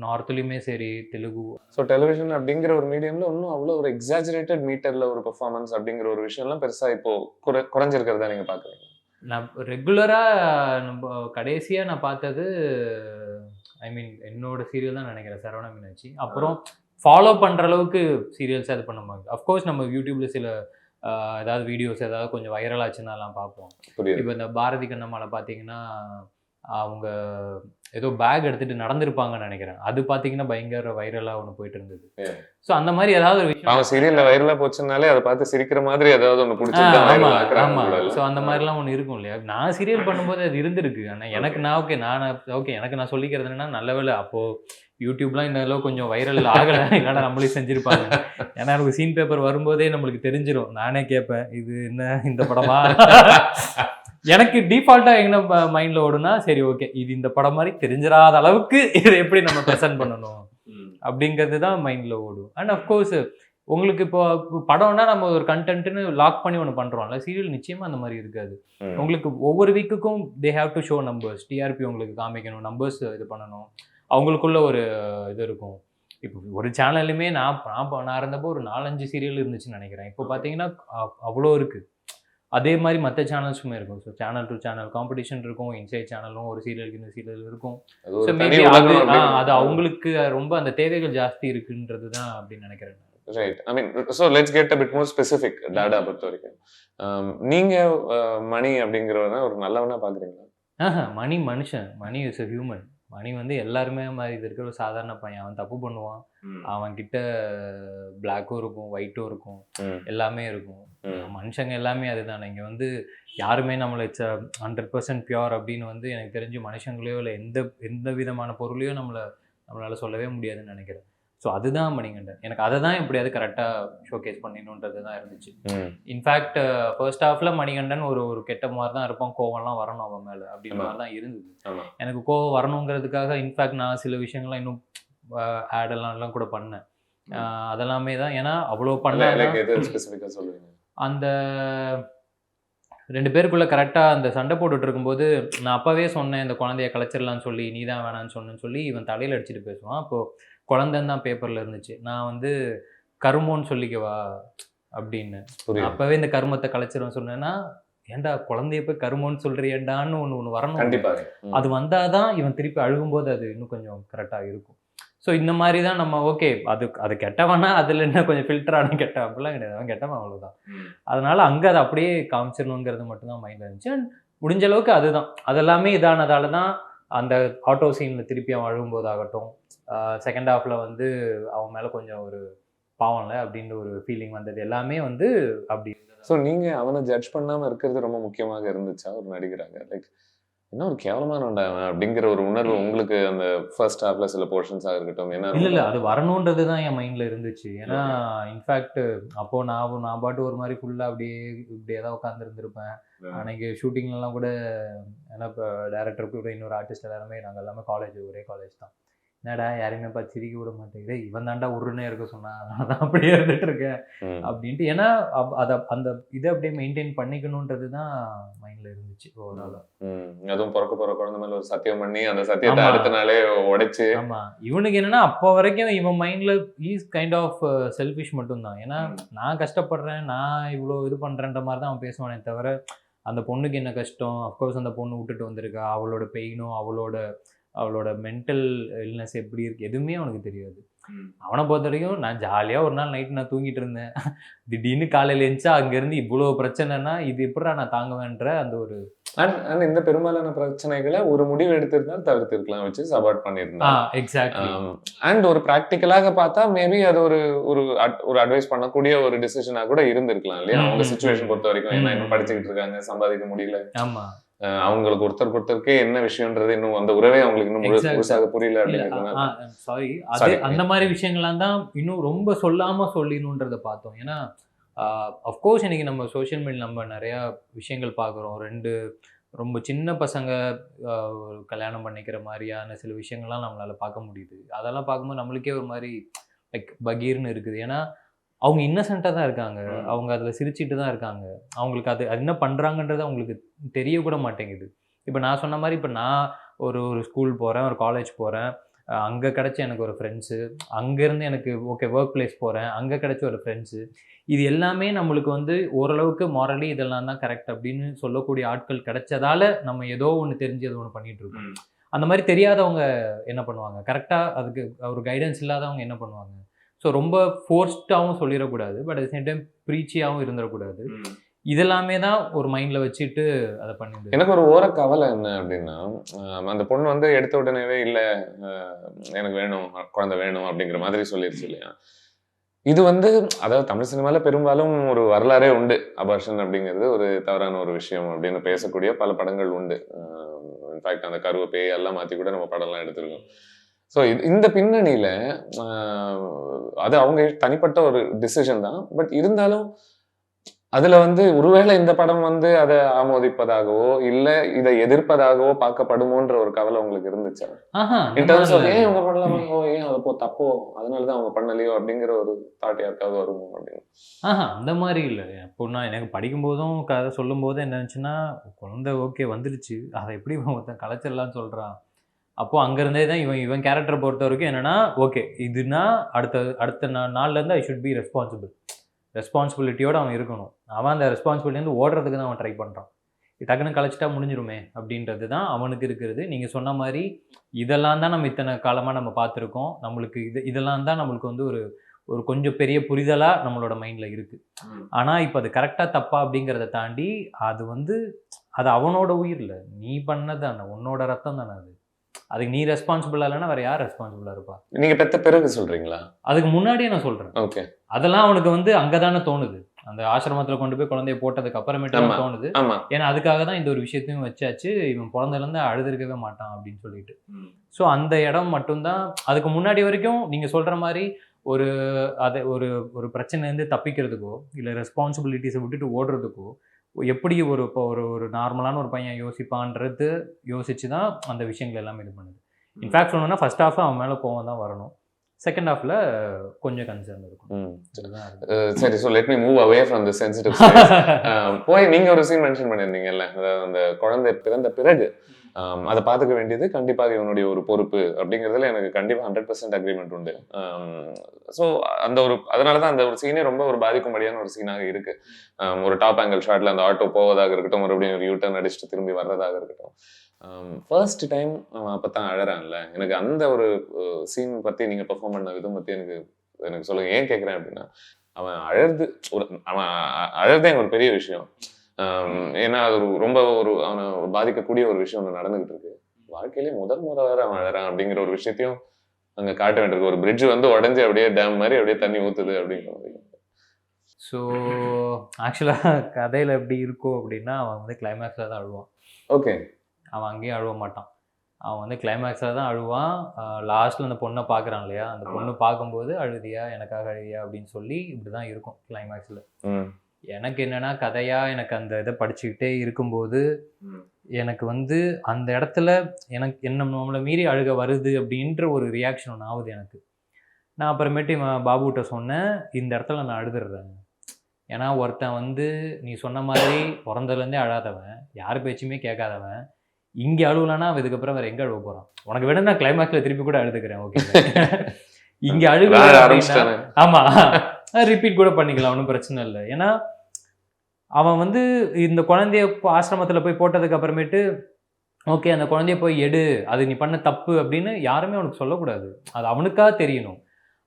நார்த்லையுமே சரி, தெலுங்கு. ஸோ டெலிவிஷன் அப்படிங்கிற ஒரு மீடியம்ல இன்னும் அவ்வளோ ஒரு எக்ஸாஜரேட்டட் மீட்டர்ல ஒரு பெர்ஃபார்மன்ஸ் அப்படிங்கிற ஒரு விஷயம்லாம் பெருசா இப்போ குறைஞ்சிருக்கிறதா நீங்க பாக்குறீங்க? நான் ரெகுலராக நம்ம கடைசியாக நான் பார்த்தது ஐ மீன் என்னோட சீரியல் தான் நினைக்கிறேன், சரவண மீனாட்சி. அப்புறம் ஃபாலோ பண்ணுற அளவுக்கு சீரியல்ஸ் அது பண்ண மாதிரி. அஃப்கோர்ஸ் நம்ம யூடியூப்ல சில ஏதாவது வீடியோஸ் ஏதாவது கொஞ்சம் வைரல் ஆச்சுன்னாலாம் பார்ப்போம். இப்போ இந்த பாரதி கண்ணம்மால பார்த்தீங்கன்னா அவங்க ஏதோ பேக் எடுத்துட்டு நடந்திருப்பாங்கன்னு நினைக்கிறேன், அது பார்த்தீங்கன்னா பயங்கர வைரலாக ஒன்று போயிட்டு இருந்தது. ஸோ அந்த மாதிரி ஏதாவது ஒரு விஷயம் சீரியல்ல வைரலாக போச்சுனாலே அதை பார்த்து சிரிக்கிற மாதிரி ஏதாவது ஒன்று பிடிச்சி. ஆமாம், ஸோ அந்த மாதிரிலாம் ஒன்று இருக்கும் இல்லையா. நான் சீரியல் பண்ணும்போது அது இருந்திருக்கு. ஆனால் எனக்கு நான் எனக்கு நான் சொல்லிக்கிறது என்னன்னா, நல்ல வேலை அப்போது யூடியூப்லாம் இந்த அளவு கொஞ்சம் வைரல் ஆகலை, இல்லைன்னா நம்மளே செஞ்சுருப்பாங்க. ஏன்னா எனக்கு சீன் பேப்பர் வரும்போதே நம்மளுக்கு தெரிஞ்சிடும். நானே கேட்பேன், இது என்ன இந்த படமா? எனக்கு டிஃபால்ட்டாக என்ன மைண்டில் ஓடுனா, சரி ஓகே இது இந்த படம் மாதிரி தெரிஞ்சிடாத அளவுக்கு இதை எப்படி நம்ம ப்ரெசென்ட் பண்ணணும் அப்படிங்கிறது தான் மைண்டில் ஓடும். அண்ட் அஃப்கோர்ஸ் உங்களுக்கு இப்போ படம்னா நம்ம ஒரு கண்டென்ட்னு லாக் பண்ணி ஒன்று பண்ணுறோம்ல, சீரியல் நிச்சயமாக அந்த மாதிரி இருக்காது. உங்களுக்கு ஒவ்வொரு வீக்குக்கும் they have to show numbers, TRP உங்களுக்கு காமிக்கணும், நம்பர்ஸ் இது பண்ணணும், அவங்களுக்குள்ள ஒரு இது இருக்கும். இப்போ ஒரு சேனல்லுமே நான் இருந்தப்போ ஒரு 4-5 சீரியல் இருந்துச்சுன்னு நினைக்கிறேன். இப்போ பார்த்தீங்கன்னா அவ்வளோ இருக்குது. அதே மாதிரி மற்ற சேனல்ஸுமே இருக்கும். So channel to channel competition இருக்கும், இன்சைட் சேனலும் ஒரு சீரியலுக்கு இந்த சீரியல் இருக்கும். ஸோ மேபி அது அவங்களுக்கு ரொம்ப அந்த தேவைகள் ஜாஸ்தி இருக்குன்றது தான் அப்படின்னு நினைக்கிறேன். Right. I mean, so let's get a bit more specific. Tata பொறுத்த வரைக்கும் நீங்க மணி அப்படிங்கிறவன ஒரு நல்லவனா பாக்குறீங்களா? மணி மனுஷன், மணி இஸ் a ஹியூமன். மணி வந்து எல்லாருமே மாதிரி இது இருக்கிற ஒரு சாதாரண பையன். அவன் தப்பு பண்ணுவான், அவன் கிட்ட பிளாக்கும் இருக்கும், ஒயிட்டும் இருக்கும், எல்லாமே இருக்கும். மனுஷங்க எல்லாமே அதுதானே. இங்கே வந்து யாருமே நம்மளை 100% பியூர் அப்படின்னு வந்து எனக்கு தெரிஞ்சு மனுஷங்களையோ இல்லை எந்த விதமான பொருளையோ நம்மளால சொல்லவே முடியாதுன்னு நினைக்கிறேன். ஸோ அதுதான் மணிகண்டன். எனக்கு அதை தான் எப்படியாவது கரெக்டாக ஷோகேஸ் பண்ணிடணுன்றது தான் இருந்துச்சு. இன்ஃபேக்ட் ஃபர்ஸ்ட் ஹாஃப்ல மணிகண்டன் ஒரு கெட்ட மாதிரி தான் இருப்பான், கோவம்லாம் வரணும் அவன் மேலே அப்படின்ற மாதிரி தான் இருந்தது. எனக்கு கோவம் வரணுங்கிறதுக்காக இன்ஃபேக்ட் நான் சில விஷயங்கள்லாம் இன்னும் ஆடெல்லாம் கூட பண்ணேன். அதெல்லாமே தான். ஏன்னா அவ்வளோ பண்ண அந்த 2 பேருக்குள்ள கரெக்டாக அந்த சண்டை போட்டுட்டு இருக்கும்போது நான் அப்பவே சொன்னேன், இந்த குழந்தைய கலைச்சிடலான்னு சொல்லி, நீ தான் வேணான்னு சொன்னேன்னு சொல்லி இவன் தலையில் அடிச்சுட்டு பேசுவான். அப்போது குழந்தைன்னு தான் பேப்பரில் இருந்துச்சு. நான் வந்து கருமோன்னு சொல்லிக்கவா அப்படின்னு. அப்போவே இந்த கருமத்தை கலைச்சிருவேன் சொன்னேன்னா, ஏன்டா குழந்தைய போய் கருமோன்னு சொல்றியேண்டான்னு ஒன்று வரணும். அது வந்தாதான் இவன் திருப்பி அழுகும்போது அது இன்னும் கொஞ்சம் கரெக்டாக இருக்கும். ஸோ இந்த மாதிரி தான் நம்ம ஓகே அது கெட்டவனா அதில் என்ன கொஞ்சம் ஃபில்டரான கெட்டவன் அப்படிலாம் கிடையாது, அவன் கெட்டவன் அவ்வளோதான். அதனால அங்கே அதை அப்படியே காமிச்சிடணுங்கிறது மட்டும்தான் மைண்டில் இருந்துச்சு. அண்ட் முடிஞ்ச அளவுக்கு அதுதான் அதெல்லாமே இதானதால தான் அந்த ஆட்டோ சீனில் திருப்பி அவன் அழுகும்போதாகட்டும், செகண்ட் ஹாஃபில் வந்து அவன் மேலே கொஞ்சம் ஒரு பாவம்ல அப்படின்ற ஒரு ஃபீலிங் வந்தது எல்லாமே வந்து அப்படி. ஸோ நீங்கள் அவனை ஜட்ஜ் பண்ணாமல் இருக்கிறது ரொம்ப முக்கியமாக இருந்துச்சா ஒரு நடிகராக? லைக் என்ன ஒரு கேவலமான அப்படிங்கிற ஒரு உணர்வு உங்களுக்கு அந்த ஃபர்ஸ்ட் ஹாஃப்ல சில போர்ஷன்ஸாக இருக்கட்டும் என்ன? இல்லை அது வரணுன்றது தான் என் மைண்டில் இருந்துச்சு. ஏன்னா இன்ஃபேக்ட் அப்போது நான் பாட்டு ஒரு மாதிரி ஃபுல்லாக இப்படியே தான் உட்காந்துருந்துருப்பேன். அன்னைக்கு ஷூட்டிங்லாம் கூட ஏன்னா இப்போ டேரக்டர் கூட இன்னொரு ஆர்டிஸ்ட் எல்லாருமே நாங்கள் எல்லாமே ஒரே காலேஜ் தான். என்னடா யாரையுமே பார்த்து சிரிக்க விட மாட்டேங்குது, இவன் தாண்டா உருன்னே இருக்க சொன்னா, அதனால தான் அப்படியே இருந்துட்டு இருக்கேன் அப்படின்ட்டு. ஏன்னா அந்த இதை அப்படியே மெயின்டைன் பண்ணிக்கணுன்றது தான் மைண்ட்ல இருந்துச்சு ஓவரால். அதுவும் பிறக்க போற குழந்தை மேல ஒரு சத்தியம் பண்ணி அந்த சத்தியத்தை அடுத்த நாளே உடைச்சு. ஆமா, இவனுக்கு என்னன்னா அப்போ வரைக்கும் இவன் மைண்ட்ல இஸ் கைண்ட் ஆஃப் செல்ஃபிஷ் மட்டும்தான். ஏன்னா நான் கஷ்டப்படுறேன், நான் இவ்வளோ இது பண்றேன்ற மாதிரி தான் அவன் பேசுவானே தவிர அந்த பொண்ணுக்கு என்ன கஷ்டம், அஃப்கோர்ஸ் அந்த பொண்ணு விட்டுட்டு வந்திருக்கா, அவளோட பெயினும் அவளோட மென்டல் இல்னஸ் எப்படி இருக்கு எதுவுமே அவனுக்கு தெரியாது. அவனை பொறுத்த வரைக்கும் நான் ஜாலியாக ஒரு நாள் நைட்டு நான் தூங்கிட்டு இருந்தேன், திடீர்னு காலையில் எழுந்துச்சா அங்கேருந்து இவ்வளோ பிரச்சனைனா இது எப்படா நான் தாங்குவேன்ற அந்த ஒரு இந்த பெரும்பாலான பிரச்சனைகளை ஒரு முடிவு எடுத்திருந்தால் தவிர்த்திருக்கலாம், வச்சு சப்போர்ட் பண்ணியிருந்தான். எக்ஸாக்ட்லி. அண்ட் ஒரு ப்ராக்டிக்கலாக பார்த்தா மேபி அது ஒரு அட்வைஸ் பண்ணக்கூடிய ஒரு டிசிஷனாக கூட இருந்திருக்கலாம் இல்லையா அவங்க சிச்சுவேஷன் பொறுத்த வரைக்கும். ஏன்னா இன்னும் படிச்சுக்கிட்டு இருக்காங்க, சம்பாதிக்க முடியல. ஆமா, அவங்களுக்கு ஒருத்தருக்கே என்ன விஷயம்ன்றது இன்னும் அந்த உறவே அவங்களுக்கு இன்னும் முழுசாக புரியல அப்படிங்கிறதுனால சாரி அந்த மாதிரி விஷயங்கள்லாம் தான் இன்னும் ரொம்ப சொல்லாம சொல்லிடணுன்றதை பார்த்தோம். ஏன்னா அஃப்கோர்ஸ் இன்னைக்கு நம்ம சோஷியல் மீடியா நம்ம நிறையா விஷயங்கள் பார்க்குறோம். ரொம்ப சின்ன பசங்க கல்யாணம் பண்ணிக்கிற மாதிரியான சில விஷயங்கள்லாம் நம்மளால பார்க்க முடியுது. அதெல்லாம் பார்க்கும்போது நம்மளுக்கே ஒரு மாதிரி லைக் பகீர்னு இருக்குது. ஏன்னா அவங்க இன்னசென்ட்டாக தான் இருக்காங்க, அவங்க அதில் சிரிச்சிட்டு தான் இருக்காங்க, அவங்களுக்கு அது என்ன பண்ணுறாங்கன்றது அவங்களுக்கு தெரியக்கூட மாட்டேங்குது. இப்போ நான் சொன்ன மாதிரி இப்போ நான் ஒரு ஸ்கூல் போகிறேன், ஒரு காலேஜ் போகிறேன், அங்கே கிடச்ச எனக்கு ஒரு ஃப்ரெண்ட்ஸு, அங்கேருந்து எனக்கு ஓகே ஒர்க் பிளேஸ் போகிறேன், அங்கே கிடச்ச ஒரு ஃப்ரெண்ட்ஸு, இது எல்லாமே நம்மளுக்கு வந்து ஓரளவுக்கு மாரலி இதெல்லாம் தான் கரெக்ட் அப்படின்னு சொல்லக்கூடிய ஆட்கள் கிடைச்சதால நம்ம ஏதோ ஒன்று தெரிஞ்சு ஏதோ ஒன்று பண்ணிகிட்டு இருக்கோம். அந்த மாதிரி தெரியாதவங்க என்ன பண்ணுவாங்க, கரெக்டாக அதுக்கு ஒரு கைடன்ஸ் இல்லாதவங்க என்ன பண்ணுவாங்க. ஸோ ரொம்ப ஃபோர்ஸ்டாகவும் சொல்லிடக்கூடாது, பட் அட் சேம் டைம் ப்ரீச்சியாகவும் இருந்துடக்கூடாது. இதெல்லாமே தான் ஒரு மைண்டில் வச்சுட்டு அதை பண்ணிடுது. எனக்கு ஒரு ஓர கவலை என்ன அப்படின்னா, அந்த பொண்ணு வந்து எடுத்த உடனேவே இல்லை எனக்கு வேணும் குழந்தை வேணும் அப்படிங்கிற மாதிரி சொல்லிடுச்சு இல்லையா. இது வந்து அதாவது தமிழ் சினிமாவில் பெரும்பாலும் ஒரு வரலாறே உண்டு, அபார்ஷன் அப்படிங்கிறது ஒரு தவறான ஒரு விஷயம் அப்படின்னு பேசக்கூடிய பல படங்கள் உண்டு. இன்ஃபேக்ட் அந்த கருவை பேய் எல்லாம் மாற்றி கூட நம்ம படம்லாம் எடுத்திருக்கோம். ஸோ இந்த பின்னணியில அது அவங்க தனிப்பட்ட ஒரு டிசிஷன் தான். பட் இருந்தாலும் அதுல ஒருவேளை இந்த படம் அதை ஆமோதிப்பதாகவோ இல்ல இதை எதிர்ப்பதாகவோ பார்க்கப்படுமோன்ற ஒரு கவலை உங்களுக்கு இருந்துச்சா? இன் டர்ம்ஸ் ஆஃப் ஏன் அவங்க பண்ணலாமோ, ஏன் அதை தப்போ, அதனாலதான் அவங்க பண்ணலையோ அப்படிங்கிற ஒரு தாட் யாருக்காவது வருமோ அப்படின்னு? அந்த மாதிரி இல்லை. இப்போ நான் எனக்கு படிக்கும்போதும் கதை சொல்லும் போது என்ன இருந்துச்சுன்னா, குழந்தை ஓகே வந்துருச்சு, அதை எப்படி ஒருத்தன் கலைச்சிடலான்னு சொல்றான். அப்போ அங்கிருந்தே தான் இவன் கேரக்டரை பொறுத்த வரைக்கும் என்னன்னா, ஓகே இதுனா அடுத்த நாள்ல இருந்து ஐ ஷுட் பி ரெஸ்பான்சிபிலிட்டியோட அவன் இருக்கணும். அவன் அந்த ரெஸ்பான்சிபிலிட்டி ஓடுறதுக்கு தான் அவன் ட்ரை பண்றான். டக்குன்னு கலைச்சிட்டா முடிஞ்சிருமே அப்படின்றது தான் அவனுக்கு இருக்கிறது. நீங்க சொன்ன மாதிரி இதெல்லாம் தான் நம்ம இத்தனை காலமா நம்ம பார்த்துருக்கோம். நம்மளுக்கு இதெல்லாம் தான் நம்மளுக்கு ஒரு கொஞ்சம் பெரிய புரிதலா நம்மளோட மைண்ட்ல இருக்கு. ஆனா இப்ப அது கரெக்டா தப்பா அப்படிங்கிறத தாண்டி அது அவனோட உயிர் இல்ல, நீ பண்ணதானே, உன்னோட ரத்தம் தானே அது. அதுக்கு நீ ரெஸ்பான்சிபிளா இல்லைன்னா வேற யார் ரெஸ்பான்சிபிளா இருப்பா? நீங்க பெத்த பிறகு சொல்றீங்களா? அதுக்கு முன்னாடியே நான் சொல்றேன். ஓகே. அதெல்லாம் அவனுக்கு அங்கதானே தோணுது. அந்த ஆசிரமத்துல கொண்டு போய் குழந்தைய போட்டதுக்கு அப்புறமேட்டு தோணுது. ஏன்னா அதுக்காக தான் இந்த ஒரு விஷயத்தையும் வச்சாச்சு, இவன் பிறந்ததுல இருந்து அழுதுருக்கவே மாட்டான் அப்படின்னு சொல்லிட்டு. ஸோ அந்த இடம் மட்டும்தான். அதுக்கு முன்னாடி வரைக்கும் நீங்க சொல்ற மாதிரி ஒரு ஒரு பிரச்சனைலேருந்து தப்பிக்கிறதுக்கோ இல்லை ரெஸ்பான்சிபிலிட்டிஸை விட்டுட்டு ஓடுறதுக்கோ எப்படி இப்போ ஒரு நார்மலான ஒரு பையன் யோசிப்பான்றது யோசிச்சு தான் அந்த விஷயங்கள் எல்லாமே இது பண்ணுது. இன்ஃபேக்ட் சொல்லணும்னா ஃபர்ஸ்ட் ஹாஃப் அவன் மேலே கோவம் தான் வரணும், செகண்ட் ஹாஃப்ல கொஞ்சம் கன்சர்ன் இருக்கும். சரி, so let me move away from the sensitive. போய் நீங்க ஒரு சீன் மென்ஷன் பண்ணியிருந்தீங்கல்ல, அந்த குழந்தை பிறந்த பிறகு அதை பார்த்துக்க வேண்டியது கண்டிப்பாக இவனுடைய ஒரு பொறுப்பு அப்படிங்கிறதுல எனக்கு கண்டிப்பாக 100% அக்ரிமெண்ட் உண்டு. ஸோ அதனாலதான் அந்த ஒரு சீனே ரொம்ப ஒரு பாதிக்கும்படியான ஒரு சீனாக இருக்கு. ஒரு டாப் ஆங்கிள் ஷாட்ல அந்த ஆட்டோ போவதாக இருக்கட்டும், மறுபடியும் ஒரு யூட்டர்ன் அடிச்சுட்டு திரும்பி வர்றதாக இருக்கட்டும். ஃபர்ஸ்ட் டைம் அவன் அப்பதான் அழறான்ல, எனக்கு அந்த ஒரு சீன் பத்தி நீங்க பெர்ஃபார்ம் பண்ண விதம் பத்தி எனக்கு சொல்லுங்க. ஏன் கேட்குறேன் அப்படின்னா, அவன் அழறதே ஒரு பெரிய விஷயம். ஏன்னா அது ரொம்ப அவனை பாதிக்கக்கூடிய ஒரு விஷயம் ஒன்று நடந்துகிட்டு இருக்கு. வாழ்க்கையிலேயே முதல் வேற அவன் அழறான் அப்படிங்கிற ஒரு விஷயத்தையும் அங்க காட்ட வேண்டியிருக்கு. ஒரு பிரிட்ஜ் உடஞ்சி அப்படியே டேம் மாதிரி அப்படியே தண்ணி ஊத்துது அப்படிங்கிற மாதிரி. ஸோ ஆக்சுவலாக கதையில் எப்படி இருக்கும் அப்படின்னா, அவன் கிளைமேக்ஸில் தான் அழுவான். ஓகே. அவன் அங்கேயும் அழுவ மாட்டான். அவன் கிளைமேக்ஸில் தான் அழுவான். லாஸ்ட்டில் அந்த பொண்ணை பார்க்குறான் இல்லையா, அந்த பொண்ணு பார்க்கும்போது அழுதியா எனக்காக அழுதியா அப்படின்னு சொல்லி இப்படி தான் இருக்கும் கிளைமேக்ஸில். எனக்கு என்னன்னா, கதையாக எனக்கு அந்த இதை படிச்சுக்கிட்டே இருக்கும்போது எனக்கு அந்த இடத்துல நம்மளை மீறி அழுக வருது அப்படின்ற ஒரு ரியாக்ஷன் ஒன்று ஆகுது எனக்கு. நான் அப்புறமேட்டு பாபுகிட்ட சொன்னேன், இந்த இடத்துல நான் அழுதுடுறேன். ஏன்னா ஒருத்தன் நீ சொன்ன மாதிரி பிறந்ததுலேருந்தே அழாதவன், யார் பேச்சுமே கேட்காதவன், இங்கே அழுவலன்னா அவன் இதுக்கப்புறம் வேற எங்கே அழுவ போகிறான்? உனக்கு வேணும் நான் கிளைமேக்ஸில் திருப்பி கூட அழுதுக்கிறேன், ஓகே. இங்கே அழுக ஆமாம், ரிப்பீட் கூட பண்ணிக்கலாம், ஒன்றும் பிரச்சனை இல்லை. ஏன்னா அவன் இந்த குழந்தைய ஆசிரமத்தில் போய் போட்டதுக்கு அப்புறமேட்டு ஓகே அந்த குழந்தைய போய் எடு, அது நீ பண்ண தப்பு அப்படின்னு யாருமே அவனுக்கு சொல்லக்கூடாது, அது அவனுக்காக தெரியணும்.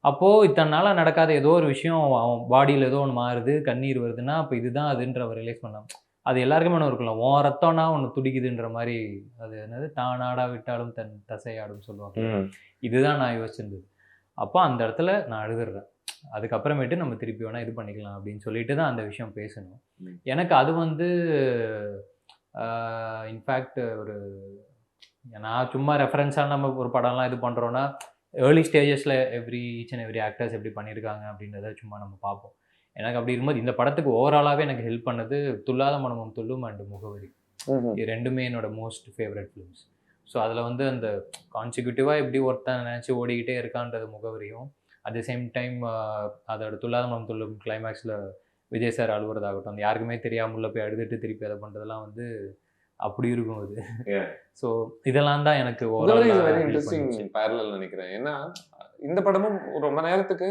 அப்போது இத்தனை நாளாக நடக்காத ஏதோ ஒரு விஷயம் அவன் பாடியில் ஏதோ ஒன்று மாறுது, கண்ணீர் வருதுன்னா அப்போ இதுதான் அதுன்ற அவர் ரிலேஸ் பண்ணான். அது எல்லாருக்குமே ஒன்று இருக்கலாம், உன் ரத்தம்னா ஒன்று துடிக்குதுன்ற மாதிரி. அது என்னது, தானாடா விட்டாலும் தன் தசையாடும் சொல்லுவாங்க. இதுதான் நான் யோசிச்சிருந்தது. அப்போ அந்த இடத்துல நான் அழுதுடுறேன். அதுக்கப்புறமேட்டு நம்ம திருப்பி வேணா இது பண்ணிக்கலாம் அப்படின்னு சொல்லிட்டு தான் அந்த விஷயம் பேசணும். எனக்கு அது இன்ஃபேக்ட் நான் சும்மா ரெஃபரன்ஸாக நம்ம ஒரு படம்லாம் இது பண்ணுறோன்னா ஏர்லி ஸ்டேஜஸில் ஈச் அண்ட் எவ்ரி ஆக்டர்ஸ் எப்படி பண்ணியிருக்காங்க அப்படின்றத சும்மா நம்ம பார்ப்போம். எனக்கு அப்படி இருக்கும்போது இந்த படத்துக்கு ஓவராலாகவே எனக்கு ஹெல்ப் பண்ணது துல்லாத மனமும் துள்ளும் அண்ட் முகவரி. இது ரெண்டுமே என்னோட மோஸ்ட் ஃபேவரட் ஃபிலிம்ஸ். ஸோ அதில் அந்த கான்சிக்யூட்டிவாக எப்படி ஒருத்தன் நினச்சி ஓடிக்கிட்டே இருக்கான்றது முகவரியும், அட் த சேம் டைம் அதோட துல்லாத மனம் துள்ளும் கிளைமேக்ஸில் விஜய் சார் அழுவுறதாகட்டும், அந்த யாருக்குமே தெரியாமல் போய் அழுதுட்டு திருப்பி அதை பண்ணுறதுலாம் அப்படி இருக்கும் அது. ஸோ இதெல்லாம் தான் எனக்கு இன்ட்ரெஸ்டிங் பேரலல் நினைக்கிறேன். ஏன்னா இந்த படமும் ரொம்ப நேரத்துக்கு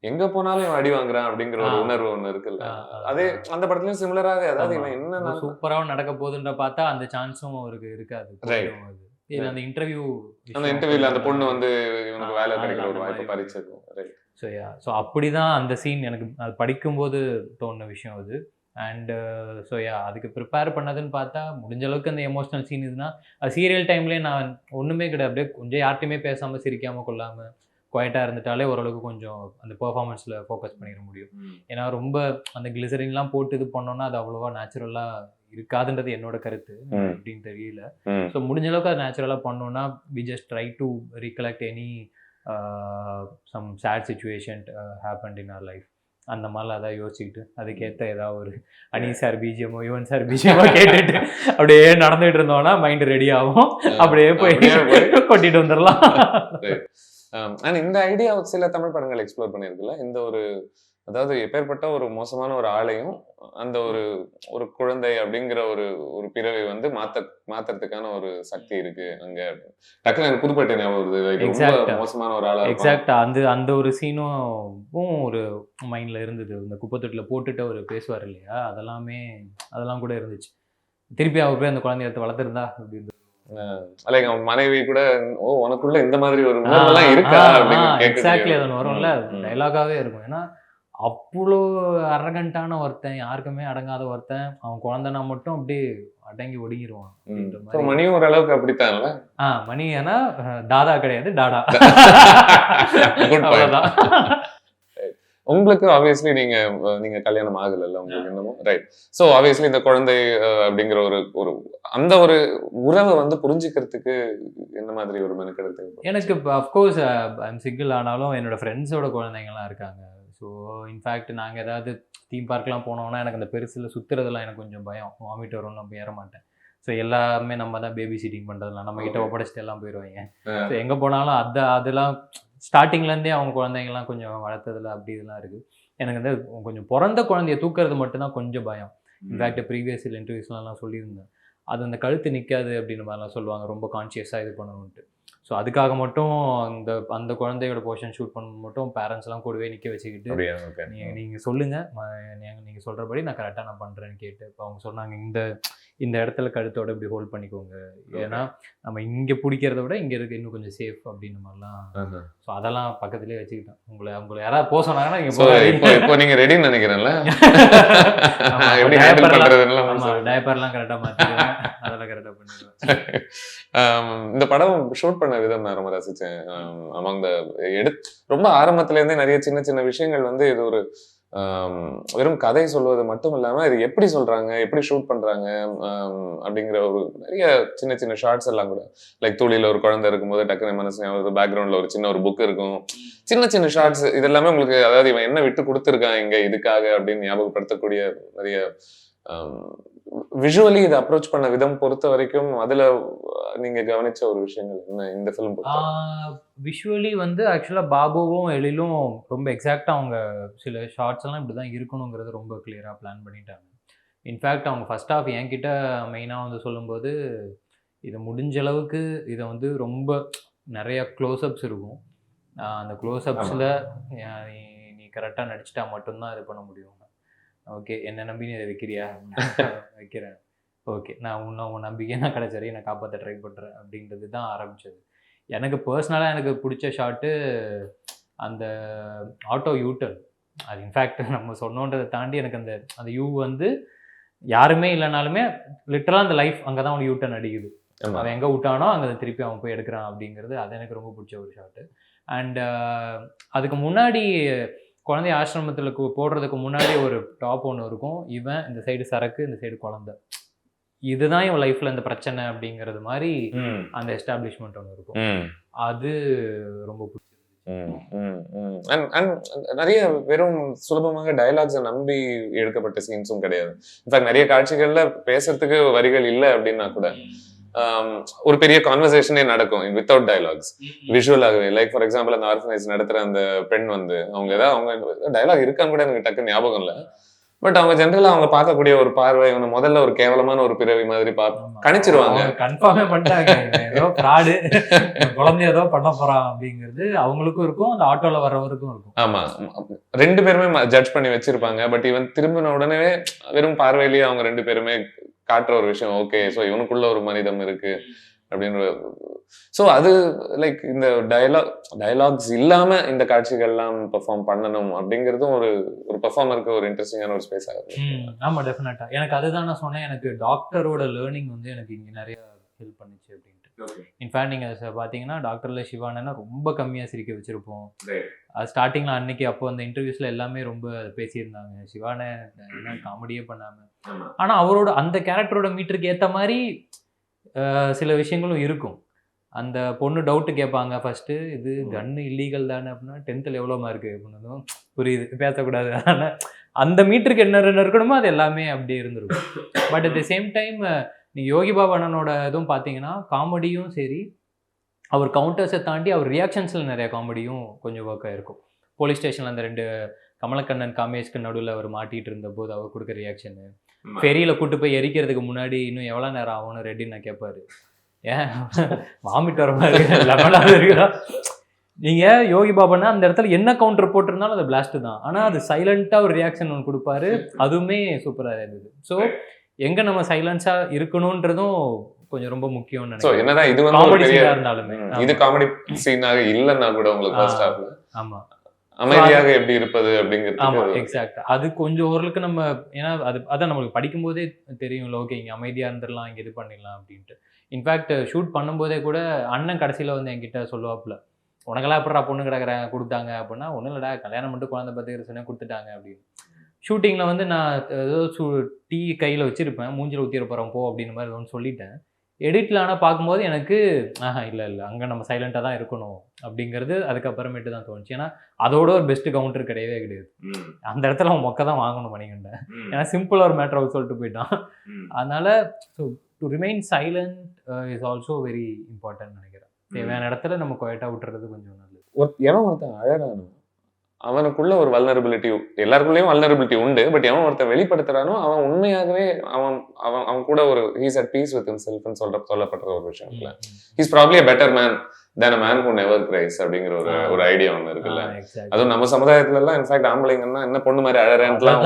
எங்க போனாலும் அடி வாங்குறான் அப்படிங்கிற ஒரு உணர்வு ஒண்ணு இருக்குல்ல, அதே அந்த படத்துலயும் சிமிலராக அதாவது என்ன சூப்பராக நடக்க போகுதுன்ற பார்த்தா அந்த சான்ஸும் அவருக்கு இருக்காது. அந்த இன்டர்வியூல அந்த பொண்ணு இவனுக்கு வேலை கிடைக்கிற ஒரு வாய்ப்பு பறிச்சிருக்கும். ஸோ அப்படிதான் அந்த சீன் எனக்கு அது படிக்கும்போது தோணுன விஷயம் அது. அண்ட் ஸோ அதுக்கு ப்ரிப்பேர் பண்ணதுன்னு பார்த்தா முடிஞ்ச அளவுக்கு அந்த எமோஷனல் சீன் இதுனா அது சீரியல் டைம்லேயே நான் ஒன்றுமே கிடையாது, அப்படியே கொஞ்சம் யார்ட்டையுமே பேசாமல் சிரிக்காமல் கொள்ளாமல் குவைட்டாக இருந்துட்டாலே ஓரளவுக்கு கொஞ்சம் அந்த பெர்ஃபார்மன்ஸில் ஃபோக்கஸ் பண்ணிட முடியும். ஏன்னா ரொம்ப அந்த கிளிசரின்லாம் போட்டு இது பண்ணோன்னா அது அவ்வளோவா நேச்சுரலாக இருக்காதுன்றது என்னோட கருத்து, ம். எப்படின்னு தெரியல. ம். ஸோ முடிஞ்ச அளவுக்கு அது நேச்சுரலாக பண்ணோம்னா we just try to recollect any some sad situation happened in our life. அந்த மாதிரிலாம் அதான் யோசிச்சுக்கிட்டு அதுக்கேற்ற ஏதாவது ஒரு அனி சார் பிஜிஎம்மோ யுவன் சார் பிஜிஎம்மோ கேட்டுட்டு அப்படியே நடந்துகிட்டு இருந்தோம்னா மைண்ட் ரெடி ஆகும். அப்படியே போய் கொட்டிட்டு வந்துடலாம். அண்ட் இந்த ஐடியா சில தமிழ் படங்கள் எக்ஸ்ப்ளோர் பண்ணியிருக்குல்ல, இந்த ஒரு அதாவது எப்பேற்பட்ட ஒரு மோசமான ஒரு ஆளையும் அந்த ஒரு ஒரு குழந்தை அப்படிங்கிற ஒரு ஒரு பிறவை வந்து மாத்துறதுக்கான ஒரு சக்தி இருக்கு அங்க. டக்குனு எனக்கு புதுப்பேட்டை ஞாபகம் வருது. Like ரொம்ப Exact-ஆ. மோசமான ஒரு ஆளா இருப்பான். எக்ஸாக்டா அந்த ஒரு சீனும் ஒரு மைண்ட்ல இருந்தது. இந்த குப்பத்தொட்டில போட்டுட்டு அவர் பேசுவார் இல்லையா, அதெல்லாம் கூட இருந்துச்சு. திருப்பி அவர் போய் அந்த குழந்தைய எடுத்து வளர்த்துருந்தா அப்படின்னு. லைக் அவன் மனைவி கூட ஓ உனக்குள்ள இந்த மாதிரி ஒரு உணர்வெல்லாம் இருக்கா அப்படின்னு எக்ஸாக்ட்லி கேட்க அது வரும்ல, டைலாகாவே இருக்கும். ஏன்னா அவ்வளோ அரகண்டான ஒருத்தன், யாருக்குமே அடங்காத ஒருத்தன், அவன் குழந்தைனா மட்டும் அப்படியே அடங்கி ஒடுங்கிடுவான் அப்படின்ற மாதிரி. மணியும் ஓரளவுக்கு அப்படித்தான்ல. மணி ஏன்னா தாதா கிடையாது, டாடா. Good point. அவ்வளவுதான். உங்களுக்கு ஆப்வியஸ்லி நீங்க கல்யாணம் ஆகல உங்களுக்கு என்னமோ, ரைட்? ஸோ ஆப்வியஸ்லி இந்த குழந்தை அப்படிங்கிற ஒரு ஒரு அந்த ஒரு உறவை வந்து புரிஞ்சுக்கிறதுக்கு என்ன மாதிரி ஒரு மெனக்கெடுத்து? எனக்கு அஃப்கோர்ஸ் ஐம் சிங்கிள், ஆனாலும் என்னோட ஃப்ரெண்ட்ஸோட குழந்தைங்கலாம் இருக்காங்க. ஸோ இன்ஃபேக்ட் நாங்கள் ஏதாவது தீம் பார்க்லாம் போனோம்னா எனக்கு அந்த பெருசில் சுற்றுறதுலாம் எனக்கு கொஞ்சம் பயம், வாமிட் வரும், நம்ம ஏற மாட்டேன். ஸோ எல்லாமே நம்ம தான் பேபி சிட்டிங் பண்ணுறதுலாம் நம்ம கிட்ட ஒப்படைச்சிட்டு எல்லாம் போயிடுவாங்க. ஸோ எங்கே போனாலும் அதெல்லாம் ஸ்டார்டிங்லேருந்தே அவங்க குழந்தைங்கலாம் கொஞ்சம் வளர்த்ததில் அப்படி இதெல்லாம் இருக்குது. எனக்கு வந்து கொஞ்சம் பிறந்த குழந்தைய தூக்குறது மட்டும்தான் கொஞ்சம் பயம். இன்ஃபேக்ட் ப்ரீவியஸ் இன்டர்வியூஸ்லாம் சொல்லியிருந்தேன், அது அந்த கழுத்து நிற்காது அப்படின்னு மாதிரிலாம் சொல்லுவாங்க, ரொம்ப கான்ஷியஸாக இது பண்ணணுன்ட்டு. ஸோ அதுக்காக மட்டும் அந்த குழந்தையோட போர்ஷன் ஷூட் பண்ண மட்டும் பேரண்ட்ஸ்லாம் கூடவே நிற்க வச்சுக்கிட்டு நீங்கள் சொல்லுங்கள், நீங்கள் சொல்கிறபடி நான் கரெக்டாக நான் பண்ணுறேன்னு கேட்டு, இப்போ அவங்க சொன்னாங்க இந்த இடத்துல கழுத்தோட இப்படி ஹோல்ட் பண்ணிக்கோங்க, ஏன்னா நம்ம இங்கே பிடிக்கிறத விட இங்கே இருக்க இன்னும் கொஞ்சம் சேஃப் அப்படின்னு மாதிரிலாம். ஸோ அதெல்லாம் பக்கத்துலேயே வச்சுக்கிட்டேன். உங்களை யாராவது போக சொன்னாங்கன்னா இப்போ நீங்கள் ரெடின்னு நினைக்கிறேன்ல, டயப்பர்லாம் கரெக்டாக மாற்றிடுவேன், அதெல்லாம் கரெக்டாக பண்ணிடுவேன். இந்த படம் ஷூட் பண்ண விதம் நான் ரொம்ப ரசிச்சேன். ரொம்ப ஆரம்பத்துல இருந்தே நிறைய சின்ன சின்ன விஷயங்கள் வந்து இது ஒரு வெறும் கதை சொல்வது மட்டும் இல்லாம இது எப்படி சொல்றாங்க, எப்படி ஷூட் பண்றாங்க அப்படிங்கிற ஒரு நிறைய சின்ன சின்ன ஷார்ட்ஸ் எல்லாம் கூட, லைக் தூளியில ஒரு குழந்தை இருக்கும்போது டக்குனு மனசு பேக்ரவுண்ட்ல ஒரு சின்ன ஒரு புக் இருக்கும், சின்ன சின்ன ஷார்ட்ஸ், இது எல்லாமே உங்களுக்கு அதாவது இவன் என்ன விட்டு கொடுத்துருக்கான் இங்க இதுக்காக அப்படின்னு ஞாபகப்படுத்தக்கூடிய நிறைய விஷுவலி இதை அப்ரோச் பண்ண விதம் பொறுத்த வரைக்கும் அதுல நீங்க கவனிச்ச ஒரு விஷயங்கள் என்ன இந்த ஃபிலிம்? விஷுவலி வந்து ஆக்சுவலாக பாபுவும் எழிலும் ரொம்ப எக்ஸாக்டாக அவங்க சில ஷார்ட்ஸ் எல்லாம் இப்படி தான் இருக்கணுங்கிறது ரொம்ப கிளியராக பிளான் பண்ணிட்டாங்க. இன்ஃபேக்ட் அவங்க ஃபர்ஸ்ட் ஆஃப் என்கிட்ட மெயினாக வந்து சொல்லும்போது, இதை முடிஞ்ச அளவுக்கு இதை வந்து ரொம்ப நிறைய க்ளோஸ்அப்ஸ் இருக்கும், அந்த க்ளோஸ்அப்ஸில் நீ கரெக்டாக நடிச்சிட்டா மட்டும்தான் இது பண்ண முடியும். ஓகே, என்ன நம்பி நீ இதை வைக்கிறியா? வைக்கிறேன். ஓகே, நான் உன் நம்பிக்கையை நான் கடைசி நான் காப்பாற்ற ட்ரை பண்ணுறேன் அப்படின்றது தான் ஆரம்பித்தது. எனக்கு பர்சனலாக எனக்கு பிடிச்ச ஷாட்டு அந்த ஆட்டோ யூட்டர்ன். அது இன்ஃபேக்ட் நம்ம சொன்னோன்றதை தாண்டி எனக்கு அந்த யூ வந்து யாருமே இல்லைனாலுமே லிட்டரலாக அந்த லைஃப் அங்கே தான் அவன் யூட்டர்ன் அடிக்குது. அவன் எங்கே விட்டானோ அங்கே திருப்பி அவன் போய் எடுக்கிறான் அப்படிங்கிறது அது எனக்கு ரொம்ப பிடிச்ச ஒரு ஷாட்டு. அண்ட் அதுக்கு முன்னாடி குழந்தை ஆசிரமத்தில் போடுறதுக்கு முன்னாடி ஒரு டாப் ஒன்று இருக்கும், இவன் இந்த சைடு சரக்கு இந்த சைடு குழந்தை, இதுதான் இவன் லைஃப்ல இந்த பிரச்சனை அப்படிங்கிறது மாதிரி அந்த எஸ்டாப்ளிஷ்மெண்ட் ஒன்று இருக்கும். அது ரொம்ப நிறைய வெறும் சுலபமாக டயலாக்ஸை நம்பி எடுக்கப்பட்ட சீன்ஸும் கிடையாது. இன்ஃபேக்ட் நிறைய காட்சிகள்ல பேசுறதுக்கு வரிகள் இல்லை அப்படின்னா கூட ஒரு பெரிய கான்வர்சேஷனே நடக்கும் வித்தவுட் டயலாக்ஸ், விஷுவலாகவே. லைக் ஃபார் எக்ஸாம்பிள் அந்த ஆர்ஃபனேஜ் நடத்துற அந்த பெண் வந்து அவங்க டயலாக் இருக்கான்னு கூட எனக்கு டக்கு ஞாபகம் இல்லை, பட் அவங்க ஜென்ரலா அவங்க பார்க்கக்கூடிய ஒரு பார்வை முதல்ல ஒரு கேவலமான ஒரு பிறவி மாதிரி கணிச்சிருவாங்க. கன்ஃபார்மே பண்ணிட்டாங்க, ஏதோ ஃப்ராடு குழந்தை ஏதோ பண்ண போறான் அப்படிங்கிறது அவங்களுக்கும் இருக்கும், அந்த ஆட்டோல வர்றவருக்கும் இருக்கும். ஆமா, ரெண்டு பேருமே ஜட்ஜ் பண்ணி வச்சிருப்பாங்க. பட் இவன் திரும்பின உடனே வெறும் பார்வையிலேயே அவங்க ரெண்டு பேருமே காட்டுற ஒரு விஷயம், ஓகே ஸோ இவனுக்குள்ள ஒரு மனிதம் இருக்கு அப்படின்னு. ஸோ அது லைக் இந்த டயலாக்ஸ் இல்லாம இந்த காட்சிகள்லாம் பெர்ஃபார்ம் பண்ணணும் அப்படிங்கிறதும் ஒரு பெர்ஃபார்மருக்கு ஒரு இன்ட்ரெஸ்டிங்கான ஒரு ஸ்பேஸ் ஆகுது. ஆமா, டெஃபினட்டா. எனக்கு அதுதான் நான் சொன்னேன், எனக்கு டாக்டரோட லேர்னிங் வந்து எனக்கு இங்க நிறைய ஹெல்ப் பண்ணுச்சு அப்படின்ட்டு. இன்ஃபேக்ட் நீங்க பாத்தீங்கன்னா டாக்டர்ல சிவானா ரொம்ப கம்மியா சிரிக்க வச்சிருப்போம். ஸ்டார்டிங்ல அன்னைக்கு அப்போ அந்த இன்டர்வியூஸ்ல எல்லாமே ரொம்ப பேசியிருந்தாங்க. சிவான என்ன காமெடியே பண்ணாம. ஆனா அவரோட அந்த கேரக்டரோட மீட்டருக்கு ஏத்த மாதிரி சில விஷயங்களும் இருக்கும். அந்த பொண்ணு டவுட் கேட்பாங்க ஃபர்ஸ்ட், இது கன்னு இல்லீகல் தானே அப்படின்னா 10th எவ்வளோ மார்க்கு அப்படின்னதும் புரியுது பேசக்கூடாது. ஆனால் அந்த மீட்டருக்கு என்ன இருக்கணுமோ அது எல்லாமே அப்படியே இருந்திருக்கும். But at the same time நீ யோகி பாபு அண்ணனோட இதுவும் பார்த்தீங்கன்னா காமெடியும் சரி, அவர் கவுண்டர்ஸை தாண்டி அவர் ரியாக்ஷன்ஸில் நிறைய காமெடியும் கொஞ்சம் ஒர்க் ஆகிருக்கும். போலீஸ் ஸ்டேஷனில் அந்த 2 கமலக்கண்ணன் காமேஷ்க்கு நடுவில் அவர் மாட்டிகிட்டு இருந்த போது அவர் கொடுக்குற ரியாக்ஷனு, ஃபெரியில் கூட்டு போய் எரிக்கிறதுக்கு முன்னாடி இன்னும் எவ்வளோ நேரம் ஆகும்னு ரெட்டி நான் கேட்பாரு. ஏன் வாமிட் வர மாதிரி லெவலாக இருக்கிறா. நீங்கள் யோகி பாபுன்னா அந்த இடத்துல என்ன கவுண்டர் போட்டிருந்தாலும் அது பிளாஸ்ட் தான். ஆனால் அது சைலண்ட்டாக ஒரு ரியாக்ஷன் ஒன்று கொடுப்பாரு, அதுவுமே சூப்பராக இருந்தது. ஸோ எங்கே நம்ம சைலன்ஸாக இருக்கணுன்றதும் கொஞ்சம் ரொம்ப முக்கியம்னு நினைக்கிறேன். என்னதான் இது வந்து காமெடி சீனா இருந்தாலுமே இது காமெடி சீனாக இல்லைன்னா கூட உங்களுக்கு ஃபர்ஸ்ட் ஹாஃப்ல ஆமா அமைதியாக எப்படி இருப்பது அப்படிங்கிறது. ஆமா எக்ஸாக்ட். அது கொஞ்சம் ஓரளவுக்கு நம்ம ஏன்னா அதான் நம்மளுக்கு படிக்கும் போதே தெரியும்ல, ஓகே இங்க அமைதியா இருந்துடலாம், இங்க இது பண்ணிடலாம் அப்படின்ட்டு. இன்ஃபேக்ட் ஷூட் பண்ணும்போதே கூட அண்ணன் கடைசியில வந்து என்கிட்ட சொல்லுவாப்புல, உனக்கெல்லாம் எப்படா பொண்ணு கிடக்குறேன் கொடுத்தாங்க அப்படின்னா, ஒன்றும் இல்லடா கல்யாணம் மட்டும் குழந்தை பார்த்துக்கிற சொன்னேன் கொடுத்துட்டாங்க அப்படின்னு. ஷூட்டிங்கில் வந்து நான் ஏதோ டீ கையில் வச்சுருப்பேன், மூஞ்சில் ஊற்றிட போகிறோம் போ அப்படின்னு மாதிரி ஒன்று சொல்லிட்டேன். எடிட்டில் ஆனால் பார்க்கும்போது எனக்கு இல்லை அங்கே நம்ம சைலண்ட்டாக தான் இருக்கணும் அப்படிங்கிறது அதுக்கப்புறமேட்டு தான் தோணுச்சு. ஏன்னா அதோட ஒரு பெஸ்ட் கவுண்டர் கிடையவே கிடையாது. அந்த இடத்துல அவன் மொக்க தான் வாங்கணும் மணிகண்டன். ஏன்னா சிம்பிளாக ஒரு மேட்டர் சொல்லிட்டு போயிட்டான். அதனால so to remain silent is also very important நினைக்கிறேன். தேவையான இடத்துல நம்ம குவைட்டாக விட்டுறது கொஞ்சம் நல்லது. ஒருத்தன் அழகான அவனுக்குள்ள ஒரு வல்னரபிலிட்டி, எல்லாருக்குள்ளேயும் வல்னரபிலிட்டி உண்டு. பட் எவன் ஒருத்தன் வெளிப்படுத்துறானோ அவன் உண்மையாகவே அவன் கூட ஒரு ஹீஸ் அட் பீஸ் வித் ஹிம்செல்ஃப்னு சொல்லப்படுற ஒரு விஷயம் இல்ல. He's probably a better man than a man who never cries அப்படிங்கிற ஒரு ஐடியா ஒன்று இருக்குல்ல. அதுவும் நம்ம சமுதாயத்துல எல்லாம் இன்ஃபேக்ட் ஆம்பளைங்கன்னா என்ன பொண்ணு மாதிரி அழறேன்லாம்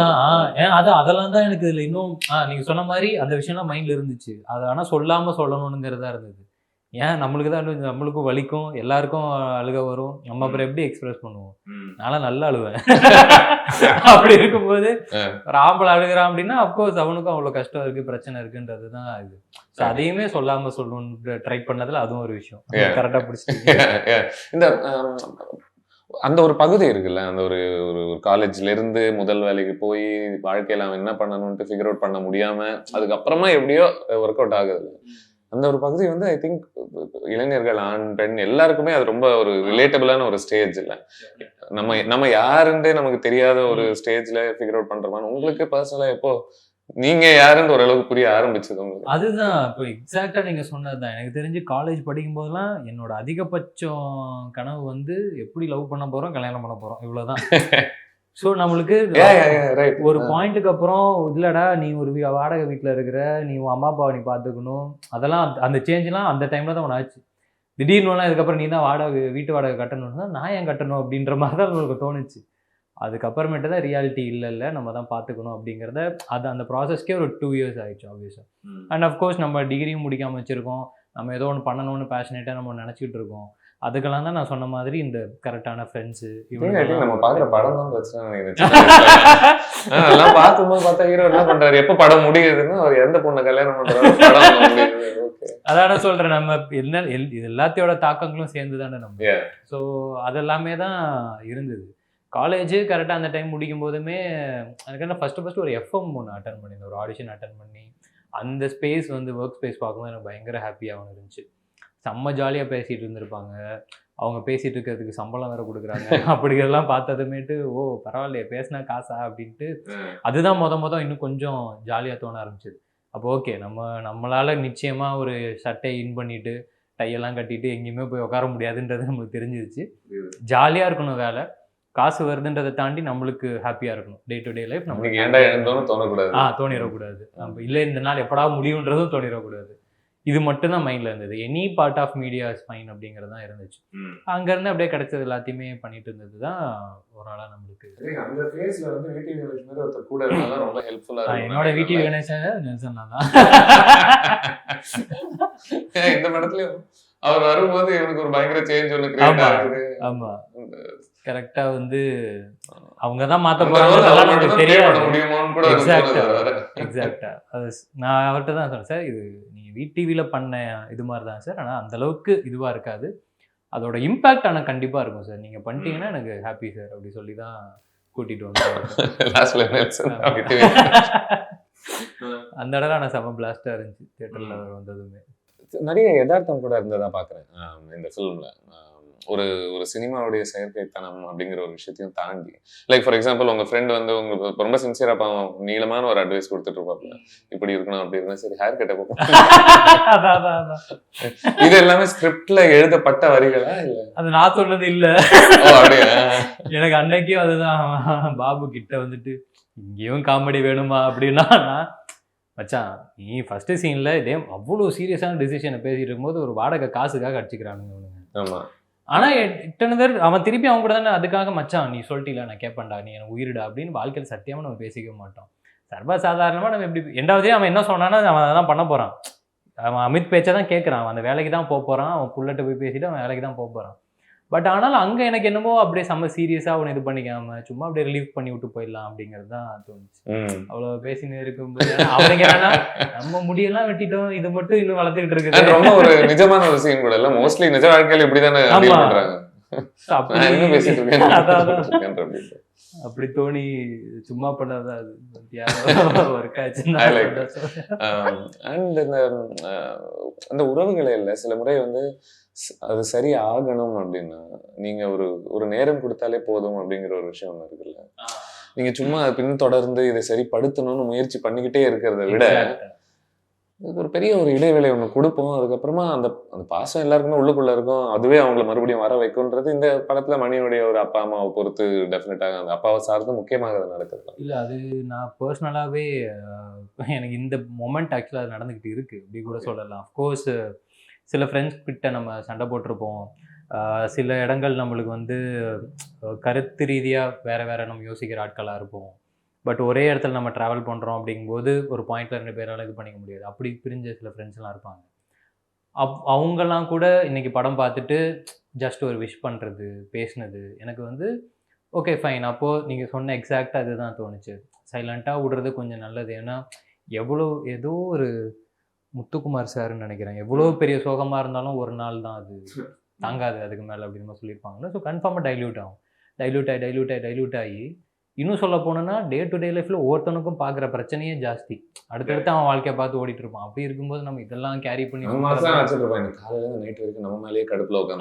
அதெல்லாம் தான் எனக்கு இதுல இன்னும் நீங்க சொன்ன மாதிரி அந்த விஷயம்லாம் மைண்ட்ல இருந்துச்சு. அது ஆனா சொல்லாம சொல்லணுங்கிறதா இருந்தது. ஏன் நம்மளுக்கு தான் நம்மளுக்கும் வலிக்கும், எல்லாருக்கும் அழுக வரும், நம்ம அப்புறம் எப்படி எக்ஸ்பிரஸ் பண்ணுவோம்? நான்லாம் நல்லா அழுவேன். அப்படி இருக்கும்போது ஒரு ஆம்பளை அழுகிறான் அப்படின்னா அப்கோர்ஸ் அவனுக்கும் அவ்வளோ கஷ்டம் இருக்கு, பிரச்சனை இருக்குன்றது தான் இது. ஸோ அதையுமே சொல்லாம சொல்லணும்னு ட்ரை பண்ணதுல அதுவும் ஒரு விஷயம் கரெக்டாக பிடிச்சிட்டு. இந்த அந்த ஒரு பகுதி இருக்குல்ல, அந்த ஒரு காலேஜ்ல இருந்து முதல் வேலைக்கு போய் வாழ்க்கையில அவன் என்ன பண்ணணும்ட்டு ஃபிகர் அவுட் பண்ண முடியாம அதுக்கப்புறமா எப்படியோ ஒர்க் அவுட் ஆகுது. அந்த ஒரு பகுதி வந்து ஐ திங்க் இளைஞர்கள் ஆண் பெண் எல்லாருக்குமே அது ரொம்ப ஒரு ரிலேட்டபிளான ஒரு ஸ்டேஜ் இல்லை. நம்ம யாருன்றே நமக்கு தெரியாத ஒரு ஸ்டேஜ்ல ஃபிகர் அவுட் பண்றோமான்னு உங்களுக்கு பர்சனலா எப்போ நீங்க யாருன்னு ஓரளவுக்கு புரிய ஆரம்பிச்சது உங்களுக்கு? அதுதான் இப்போ எக்ஸாக்டா நீங்க சொன்னதுதான். எனக்கு தெரிஞ்சு காலேஜ் படிக்கும் போதெல்லாம் என்னோட அதிகபட்சம் கனவு வந்து எப்படி லவ் பண்ண போறோம், கல்யாணம் பண்ண போறோம், இவ்வளவுதான். ஸோ நம்மளுக்கு ஒரு பாயிண்ட்டுக்கு அப்புறம் இல்லடா நீ ஒரு வாடகை வீட்டில் இருக்கிற, நீ உன் அம்மா அப்பாவை நீ பார்த்துக்கணும், அதெல்லாம் அந்த சேஞ்செலாம் அந்த டைமில் தான் ஒன்று ஆச்சு. திடீர்னுலாம் இதுக்கப்புறம் நீ தான் வீட்டு வாடகை கட்டணும்னா நான் ஏன் கட்டணும் அப்படின்ற மாதிரி தான் நம்மளுக்கு தோணுச்சு. அதுக்கப்புறமேட்டு தான் ரியாலிட்டி இல்லை நம்ம தான் பார்த்துக்கணும் அப்படிங்கிறத அந்த ப்ராசஸ்க்கே ஒரு 2 years ஆயிடுச்சு ஆப்வியஸாக. அண்ட் அஃப்கோர்ஸ் நம்ம டிகிரியும் முடிக்காமல் வச்சுருக்கோம், நம்ம ஏதோ ஒன்று பண்ணணும்னு பேஷனேட்டாக நம்ம நினச்சிக்கிட்டு இருக்கோம். அதுக்கெல்லாம் தான் நான் சொன்ன மாதிரி இந்த கரெக்டான ஃப்ரெண்ட்ஸு நம்ம பார்க்குற படம் தான் பிரச்சனை. அதெல்லாம் பார்க்கும்போது பார்த்தா ஹீரோ என்ன பண்றாரு, எப்போ படம் முடியுதுன்னா அவர் எந்த பொண்ணை கல்யாணம் பண்றாரு. அதான சொல்றேன், நம்ம என்ன இது எல்லாத்தையோட தாக்கங்களும் சேர்ந்து தானே நம்ம. ஸோ அதெல்லாமே தான் இருந்தது. காலேஜு கரெக்டாக அந்த டைம் முடிக்கும் போதுமே எனக்கு என்ன ஃபஸ்ட்டு ஒரு எஃப்எம் ஒன்று அட்டன் பண்ணியிருந்தேன், ஒரு ஆடிஷன் அட்டன் பண்ணி அந்த ஸ்பேஸ் வந்து ஒர்க் ஸ்பேஸ் பார்க்கும்போது எனக்கு பயங்கர ஹாப்பியாக இருந்துச்சு. செம்ம ஜாலியாக பேசிகிட்டு இருந்திருப்பாங்க, அவங்க பேசிகிட்டு இருக்கிறதுக்கு சம்பளம் வேறு கொடுக்குறாங்க. அப்படிங்கிறதெல்லாம் பார்த்ததுமேட்டு ஓ பரவாயில்லையே பேசினா காசா அப்படின்ட்டு அதுதான் மொதல் இன்னும் கொஞ்சம் ஜாலியாக தோண ஆரம்பிச்சிது. அப்போ ஓகே நம்மளால் நிச்சயமாக ஒரு சட்டை இன் பண்ணிவிட்டு டையெல்லாம் கட்டிட்டு எங்கேயுமே போய் உட்கார முடியாதுன்றது நம்மளுக்கு தெரிஞ்சிருச்சு. ஜாலியாக இருக்கணும், வேலை காசு வருதுன்றதை தாண்டி நம்மளுக்கு ஹாப்பியாக இருக்கணும். டே டு டே லைஃப் நம்மளுக்கு தோணிடக்கூடாது. நம்ம இல்லை இந்த நாள் எப்படா முடியுன்றதும் தோணிடக்கூடாது. இது மட்டும் தான் மைண்ட்ல இருந்தது. Any part of media is fine அப்படிங்கிறது தான் இருந்துச்சு. அங்கேருந்து அப்படியே கிடைச்சது எல்லாத்தையுமே பண்ணிட்டு இருந்தது தான் ஒரு நாளாக நம்மளுக்கு. அந்த ஃபேஸ்ல வந்து வீட்டில் கணேஷ் மாதிரி ஒருத்தர் கூட இருந்தா ரொம்ப ஹெல்ப்ஃபுல்லா இருக்கும். என்னோட வீட்டில் கணேசன் நெல்சன் தான். இந்த படத்துலயும் அவர் வரும்போது எனக்கு ஒரு பயங்கர சேஞ்ச் ஒன்று கிரியேட் ஆகுது. ஆமா கரெக்டா வந்து அவங்க தான் மாத்த போறாங்க நமக்கு தெரியாது. எக்ஸாக்டா அது நான் அவர்கிட்ட தான் சொன்னேன், சார் இது நீங்க VTVல பண்ண இது மாதிரி தான் சார், ஆனா அந்த அளவுக்கு இதுவா இருக்காது, அதோட இம்பாக்ட் ஆனா கண்டிப்பா இருக்கும் சார், நீங்க பண்ணிட்டீங்கன்னா எனக்கு ஹாப்பி சார் அப்படி சொல்லி தான் கூட்டிட்டு வந்தேன். அந்த இடம் ஆனா செம பிளாஸ்டா இருந்துச்சு தியேட்டர்ல வந்ததுமே. நிறைய யதார்த்தம் கூட இருந்ததா பாக்குறேன் இந்த ஃபிலிம்ல. ஒரு ஒரு சினிமாவுடைய செயற்கைத்தனம் அப்படிங்கிற ஒரு விஷயத்தையும் தாண்டி, லைக் ஃபார் எக்ஸாம்பிள் உங்க ஃப்ரெண்ட் வந்து உங்களுக்கு ரொம்ப சின்சியரா பாவம் நீளமான ஒரு அட்வைஸ் கொடுத்துட்டு இருப்பாப்ல, இப்படி இருக்கணும் அப்படி இருக்கணும், சரி ஹேர் கட்ட போகும். இது எல்லாமே ஸ்கிரிப்ட்ல எழுதப்பட்ட வரிகளா இல்ல அது நான் சொன்னது இல்ல. எனக்கு அன்னைக்கே அதுதான் பாபு கிட்ட வந்துட்டு இங்கேயும் காமெடி வேணுமா அப்படின்னா, மச்சான் நீ ஃபர்ஸ்ட் சீன்ல இதே அவ்வளோ சீரியஸான டிசிஷனை பேசிட்டு இருக்கும்போது ஒரு வாடகை காசுக்காக அடிச்சுக்கிறானுங்க அவனுங்க. ஆமா. ஆனா இத்தனை பேர் அவன் திருப்பி அவங்க கூட தானே அதுக்காக மச்சான் நீ சொல்லிட்டீல நான் கேட்பேன்டா நீ எனக்கு உயிரிடா அப்படின்னு வாழ்க்கையில் சத்தியமா நம்ம பேசிக்க மாட்டோம். சர்வசாதாரணமா நம்ம எப்படி ரெண்டாவதே அவன் என்ன சொன்னான்னா அவன் அதான் பண்ண போறான். அவன் அமித் பேச்சை தான் கேட்கறான், அவன் அந்த வேலைக்கு தான் போறான், அவன் புள்ளட்ட போய் பேசிட்டு அவன் வேலைக்கு தான் போறான். பட் ஆனாலும் அங்கே எனக்கு என்னமோ அப்படியே செம்ம சீரியஸாக அவனை இது பண்ணிக்காம சும்மா அப்படியே ரிலீவ் பண்ணி விட்டு போயிடலாம் அப்படிங்கிறது தான் தோணுச்சு. அவ்வளோ பேசினு இருக்கும்போது அவனுக்கு என்னன்னா நம்ம முடியெல்லாம் வெட்டிட்டோம், இது மட்டும் இன்னும் வளர்த்துக்கிட்டு இருக்குது. ரொம்ப ஒரு நிஜமான ஒரு சீன் கூட இல்லை, மோஸ்ட்லி நிஜ வாழ்க்கையில் இப்படிதானே பண்றாங்க. அப்படி தோணி சும்மா பண்ணாதான் ஒர்க் ஆச்சு. அந்த உறவுகளே இல்லை சில முறை வந்து அது சரி ஆகணும் அப்படின்னா நீங்க ஒரு நேரம் கொடுத்தாலே போதும் அப்படிங்கிற ஒரு விஷயம் ஒண்ணு இருக்குல்ல. நீங்க சும்மா பின்தொடர்ந்து இதை சரிப்படுத்தணும்னு முயற்சி பண்ணிக்கிட்டே இருக்கிறத விட ஒரு பெரிய ஒரு இடைவேளை ஒண்ணு கொடுப்போம், அதுக்கப்புறமா அந்த பாசம் எல்லாருக்குமே உள்ளுக்குள்ள இருக்கும், அதுவே அவங்களை மறுபடியும் வர வைக்கும்ன்றது இந்த படத்துல மணியுடைய ஒரு அப்பா அம்மாவை பொறுத்து டெஃபினட்டாக அந்த அப்பாவை சார்ந்து முக்கியமாக அது நடக்குது. இல்லை அது நான் பர்சனலாகவே எனக்கு இந்த மொமெண்ட் ஆக்சுவலாக அது நடந்துக்கிட்டு இருக்கு அப்படி கூட சொல்லலாம். அஃப்கோர்ஸ் சில ஃப்ரெண்ட்ஸ் கிட்ட நம்ம சண்டை போட்டிருப்போம், சில இடங்கள் நம்மளுக்கு வந்து கருத்து ரீதியாக வேறு வேறு நம்ம யோசிக்கிற ஆட்களாக இருப்போம். பட் ஒரே இடத்துல நம்ம ட்ராவல் பண்ணுறோம் அப்படிங்கும்போது ஒரு பாயிண்டில் 2 பேரால் இது பண்ணிக்க முடியாது, அப்படி பிரிஞ்ச சில ஃப்ரெண்ட்ஸ்லாம் இருப்பாங்க. அவங்கெல்லாம் கூட இன்றைக்கி படம் பார்த்துட்டு ஜஸ்ட் ஒரு விஷ் பண்ணுறது பேசினது எனக்கு வந்து ஓகே ஃபைன். அப்போது நீங்கள் சொன்ன எக்ஸாக்டாக அதுதான் தோணுச்சு, சைலண்ட்டாக விடுறது கொஞ்சம் நல்லது. ஏன்னா ஏதோ ஒரு முத்துக்குமார் சார்ன்னு நினைக்கிறேன், எவ்வளோ பெரிய சோகமாக இருந்தாலும் ஒரு நாள் தான் அது தாங்காது அதுக்கு மேலே அப்படின்னு சொல்லியிருப்பாங்களே. ஸோ கன்ஃபார்மாக டைல்யூட் ஆகி இன்னும் சொல்ல போனோன்னா டே டு டே லைஃப்பில் ஒவ்வொருத்தனுக்கும் பார்க்குற பிரச்சனையே ஜாஸ்தி, அடுத்தடுத்து அவன் வாழ்க்கையை பார்த்து ஓடிட்டு இருப்பான். அப்படி இருக்கும்போது நம்ம இதெல்லாம் கேரி பண்ணி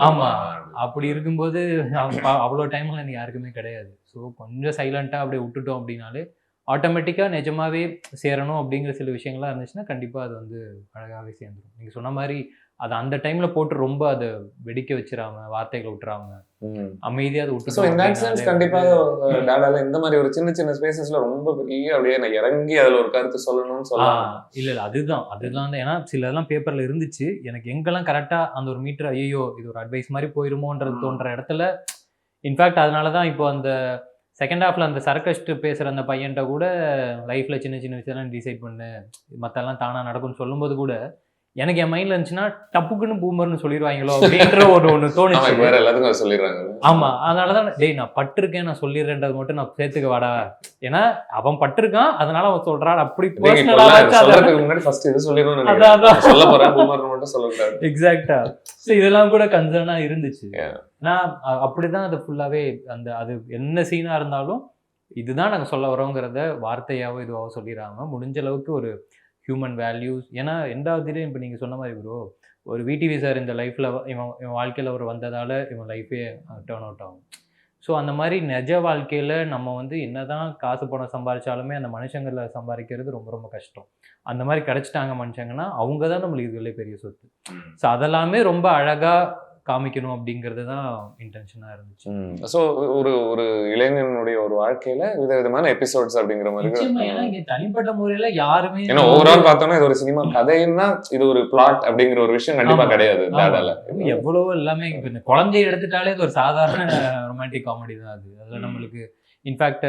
ஆமாம், அப்படி இருக்கும்போது அவ்வளோ டைம்லாம் எனக்கு யாருக்குமே கிடையாது. ஸோ கொஞ்சம் சைலண்ட்டாக அப்படியே விட்டுட்டோம் அப்படின்னாலே ஆட்டோமேட்டிக்காக நிஜமாவே சேரணும் அப்படிங்கிற சில விஷயங்கள்லாம் இருந்துச்சுன்னா கண்டிப்பாக அது வந்து அழகாகவே சேர்ந்துடும். நீங்கள் சொன்ன மாதிரி அதை அந்த டைமில் போட்டு ரொம்ப அதை வெடிக்க வச்சிடாம வார்த்தைகளை விட்டுறாம அமைதியாக அதை விட்டு கண்டிப்பாக டாடால இந்த மாதிரி ஒரு சின்ன சின்ன ஸ்பேசஸ்ல ரொம்ப பெரிய அப்படியே நான் இறங்கி அதில் ஒரு கருத்து சொல்லணும்னு சொல்லலாம். இல்லை அதுதான் ஏன்னா சிலதெல்லாம் பேப்பரில் இருந்துச்சு, எனக்கு எங்கெல்லாம் கரெக்டாக அந்த ஒரு மீட்டர் ஐயோ இது ஒரு அட்வைஸ் மாதிரி போயிருமோன்றது தோன்ற இடத்துல இன்ஃபேக்ட் அதனால தான் இப்போ அந்த செகண்ட் ஹாஃபில் அந்த சர்க்கஸ்ட்டு பேசுகிற அந்த பையன்ட்ட கூட லைஃப்பில் சின்ன சின்ன விஷயம்லாம் டிசைட் பண்ணு மற்றெல்லாம் தானாக நடக்கும்னு சொல்லும்போது கூட எனக்கு என் மைண்டில் இருந்துச்சுன்னா டப்புக்குன்னு பூமர்னு சொல்லிடுவாங்களோ அப்படின்ற ஒன்று தோணுச்சு. எல்லாத்துக்கும் சொல்லிடுறாங்க. ஆமாம், அதனால தான் டேய் நான் பட்டிருக்கேன் நான் சொல்லிடுறேன்றது மட்டும் நான் சேர்த்துக்க வாடா, ஏன்னா அவன் பட்டிருக்கான் அதனால அவன் சொல்கிறான் அப்படி எக்ஸாக்டா. ஸோ இதெல்லாம் கூட கன்சர்னாக இருந்துச்சு. நான் அப்படிதான் அது ஃபுல்லாகவே அது என்ன சீனாக இருந்தாலும் இதுதான் நாங்கள் சொல்ல வரோங்கிறத வார்த்தையாவோ இதுவாகவோ சொல்லிடாம முடிஞ்ச அளவுக்கு ஒரு ஹியூமன் வேல்யூஸ். ஏன்னா ரெண்டாவது இப்போ நீங்கள் சொன்ன மாதிரி ப்ரோ ஒரு VTV சார் இந்த லைஃப்பில் இவன் வாழ்க்கையில் அவர் வந்ததால் இவன் லைஃபே டேர்ன் அவுட் ஆகும். ஸோ அந்த மாதிரி நிஜ வாழ்க்கையில் நம்ம வந்து என்ன தான் காசு பணம் சம்பாதிச்சாலுமே அந்த மனுஷங்களை சம்பாதிக்கிறது ரொம்ப ரொம்ப கஷ்டம். அந்த மாதிரி கிடச்சிட்டாங்க மனுஷங்கன்னா அவங்க தான் நம்மளுக்கு இதுல பெரிய சொத்து. ஸோ அதெல்லாமே ரொம்ப அழகாக காமிக்கணும் அப்படிங்கிறது தான் இன்டென்ஷனாக இருந்துச்சு. ஸோ ஒரு இளைஞனுடைய ஒரு வாழ்க்கையில விதவிதமான எபிசோட்ஸ் அப்படிங்கிற மாதிரி ஏன்னா இங்கே தனிப்பட்ட முறையில் யாருமே ஏன்னா ஓவரால் பார்த்தோம்னா இது ஒரு சினிமா கதைன்னா இது ஒரு பிளாட் அப்படிங்கிற ஒரு விஷயம் கண்டிப்பா கிடையாது. எவ்வளவோ எல்லாமே இப்போ இந்த குழந்தைய எடுத்துட்டாலே இது ஒரு சாதாரண ரொமான்டிக் காமெடி தான் அது. அதில் நம்மளுக்கு இன்ஃபேக்ட்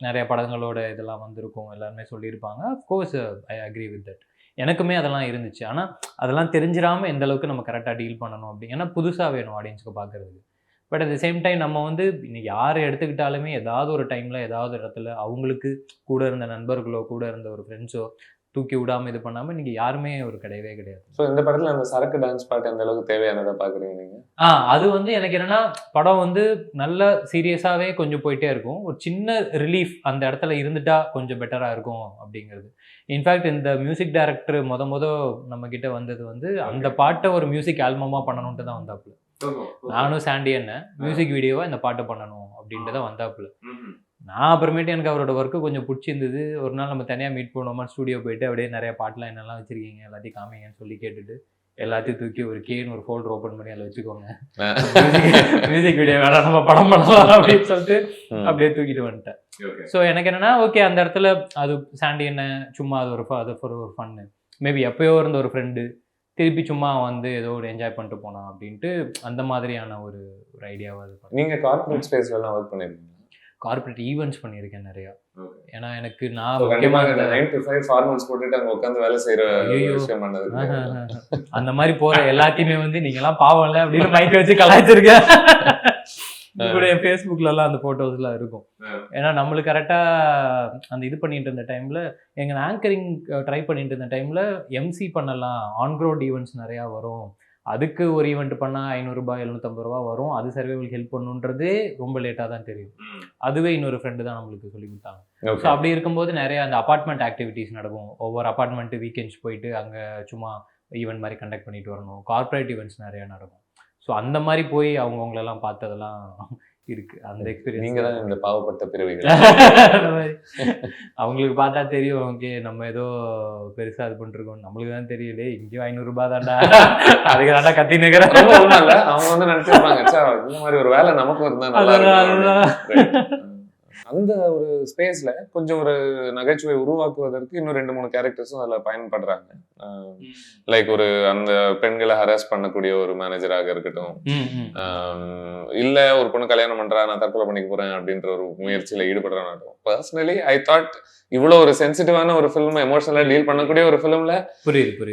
நிறைய படங்களோட இதெல்லாம் வந்திருக்கும், எல்லாருமே சொல்லியிருப்பாங்க. Of course I agree with that. எனக்குமே அதெல்லாம் இருந்துச்சு. ஆனால் அதெல்லாம் தெரிஞ்சிடாமல் எந்த அளவுக்கு நம்ம கரெக்டாக டீல் பண்ணணும் அப்படி, ஏன்னா புதுசாக வேணும் ஆடியன்ஸுக்கு பார்க்குறதுக்கு. But at the same time நம்ம வந்து இன்னைக்கு யார் எடுத்துக்கிட்டாலுமே ஏதாவது ஒரு டைமில் ஏதாவது இடத்துல அவங்களுக்கு கூட இருந்த நண்பர்களோ கூட இருந்த ஒரு ஃப்ரெண்ட்ஸோ தூக்கி விடாமல் இது பண்ணாமல் இன்னைக்கு யாருமே ஒரு கிடையவே கிடையாது. ஸோ இந்த படத்தில் அந்த சரக்கு டான்ஸ் பாட்டு அந்த அளவுக்கு தேவையானதை பார்க்குறீங்க நீங்கள்? அது வந்து எனக்கு என்னன்னா படம் வந்து நல்ல சீரியஸாகவே கொஞ்சம் போயிட்டே இருக்கும். ஒரு சின்ன ரிலீஃப் அந்த இடத்துல இருந்துட்டா கொஞ்சம் பெட்டராக இருக்கும் அப்படிங்கிறது. இன்ஃபேக்ட் இந்த மியூசிக் டைரக்டர் மொத நம்ம கிட்ட வந்தது வந்து அந்த பாட்டை ஒரு மியூசிக் ஆல்பமாக பண்ணணுன்ட்டு தான் வந்தாப்புல. நானும் சாண்டி அண்ணன் மியூசிக் வீடியோவா இந்த பாட்டை பண்ணணும் அப்படின்ட்டு தான் வந்தாப்புல. நான் அப்புறமேட்டு எனக்கு அவரோட ஒர்க்கு கொஞ்சம் பிடிச்சிருந்தது. ஒரு நாள் நம்ம தனியாக மீட் பண்ணுவோமா ஸ்டூடியோ போயிட்டு அப்படியே நிறைய பாட்டெலாம் என்னெல்லாம் வச்சிருக்கீங்க எல்லாத்தையும் காமிங்கன்னு சொல்லி கேட்டுட்டு எல்லாத்தையும் தூக்கி ஒரு கேன்னு ஒரு ஃபோல்டர் ஓப்பன் பண்ணி அதில் வச்சுக்கோங்க, மியூசிக் வீடியோ வேணாம் நம்ம படம் பண்ணலாம் அப்படின்னு சொல்லிட்டு அப்படியே தூக்கிட்டு வந்துட்டேன். ஸோ எனக்கு என்னன்னா ஓகே அந்த இடத்துல அது சாண்டி என்ன சும்மா அது ஒரு ஃபன்னு, மேபி எப்பயோ இருந்த ஒரு ஃப்ரெண்டு திருப்பி சும்மா வந்து ஏதோ ஒரு என்ஜாய் பண்ணிட்டு போனான் அப்படின்ட்டு அந்த மாதிரியான ஒரு ஐடியாவாக இருக்கும். நீங்கள் கார்பரேட் ஸ்பேஸ்லாம் ஒர்க் பண்ணியிருக்கீங்க? கார்பரேட் ஈவெண்ட்ஸ் பண்ணியிருக்கேன் நிறையா. ஏன்னா எனக்கு நான் அந்த மாதிரி போற எல்லாத்தையுமே வந்து நீங்கெல்லாம் பாவம்ல அப்படின்னு மைக் வச்சு கலாய்ச்சிருக்கேன். ஃபேஸ்புக்ல எல்லாம் அந்த போட்டோஸ்லாம் இருக்கும். ஏன்னா நம்மளுக்கு கரெக்டா அந்த இது பண்ணிட்டு இருந்த டைம்ல எங்க ஆங்கரிங் ட்ரை பண்ணிட்டு இருந்த டைம்ல எம்சி பண்ணலாம், ஆன் கிரவுண்ட் ஈவெண்ட்ஸ் நிறையா வரும், அதுக்கு ஒரு ஈவெண்ட் பண்ணால் 500 ரூபாய் 750 ரூபா வரும், அது சர்வைவல் ஹெல்ப் பண்ணுன்றதே ரொம்ப லேட்டாக தான் தெரியும். அதுவே இன்னொரு ஃப்ரெண்டு தான் நம்மளுக்கு சொல்லி கொடுத்தாங்க. ஸோ அப்படி இருக்கும்போது நிறைய அந்த அப்பார்ட்மெண்ட் ஆக்டிவிட்டீஸ் நடக்கும். ஒவ்வொரு அப்பார்ட்மெண்ட்டு வீக்கெண்ட்ஸ் போயிட்டு அங்கே சும்மா ஈவெண்ட் மாதிரி கண்டக்ட் பண்ணிட்டு வரணும். கார்பரேட் ஈவெண்ட்ஸ் நிறையா நடக்கும். ஸோ அந்த மாதிரி போய் அவங்கவுங்களெல்லாம் பார்த்ததெல்லாம் இருக்கு. அந்த எக்ஸ்பீரியன்ஸ் நீங்க தான் இந்த பாவப்பட்ட பிறவிகள். அவங்களுக்கு பார்த்தா தெரியும் ஓகே நம்ம ஏதோ பெருசா இது பண்ணிருக்கோம், நம்மளுக்கு தான் தெரியல இங்கேயும் 500 ரூபாய் தான்டா அதுக்கு தாண்டா கத்தி நிக்கிறேன். அவங்க வந்து நினைச்சிருப்பாங்க இந்த மாதிரி ஒரு வேலை நமக்கும் இருந்தா நல்லா. அந்த ஒரு ஸ்பேஸ்ல கொஞ்சம் ஒரு நகைச்சுவை உருவாக்குவதற்கு இன்னும் 2-3 கேரக்டர்ஸும் அதுல பயன்படுறாங்க. லைக் ஒரு அந்த பெண்களை ஹராஸ் பண்ணக்கூடிய ஒரு மேனேஜராக இருக்கட்டும், இல்ல ஒரு பொண்ணு கல்யாணம் பண்றா நான் தற்கொலை பண்ணிக்க போறேன் அப்படின்ற ஒரு முயற்சியில ஈடுபடுறானாட்டும். பர்சனலி ஐ தாட் இவ்வளவு ஒரு சென்சிட்டிவான ஒரு ஃபிலிம், எமோஷனலா டீல் பண்ணக்கூடிய ஒரு ஃபிலிம்ல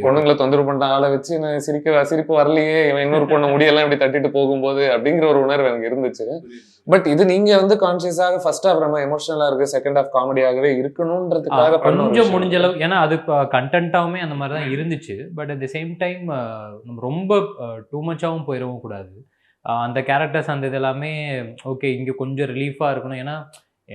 பொண்ணுங்களை தொந்தரவு பண்ற ஆளை வச்சு நான் சிரிப்பு வரலையே, இவன் இன்னொரு பொண்ணு முடியெல்லாம் இப்படி தட்டிட்டு போகும்போது அப்படிங்கிற ஒரு உணர்வு எனக்கு இருந்துச்சு. பட் இது நீங்க வந்து கான்சியஸாக ஃபர்ஸ்ட் ஹாஃப் நம்ம எமோஷனலா இருக்கு, செகண்ட் ஹாஃப் காமெடியாகவே இருக்கணும்ன்றதுக்காக கொஞ்சம் முடிஞ்ச அளவு, ஏன்னா அது கண்டென்ட்டாவுமே அந்த மாதிரி தான் இருந்துச்சு. But at the same time நம்ம ரொம்ப டூ மச்சாவும் போயிடவும் கூடாது. அந்த கேரக்டர்ஸ் அந்த இது எல்லாமே ஓகே இங்கே கொஞ்சம் ரிலீஃபாக இருக்கணும். ஏன்னா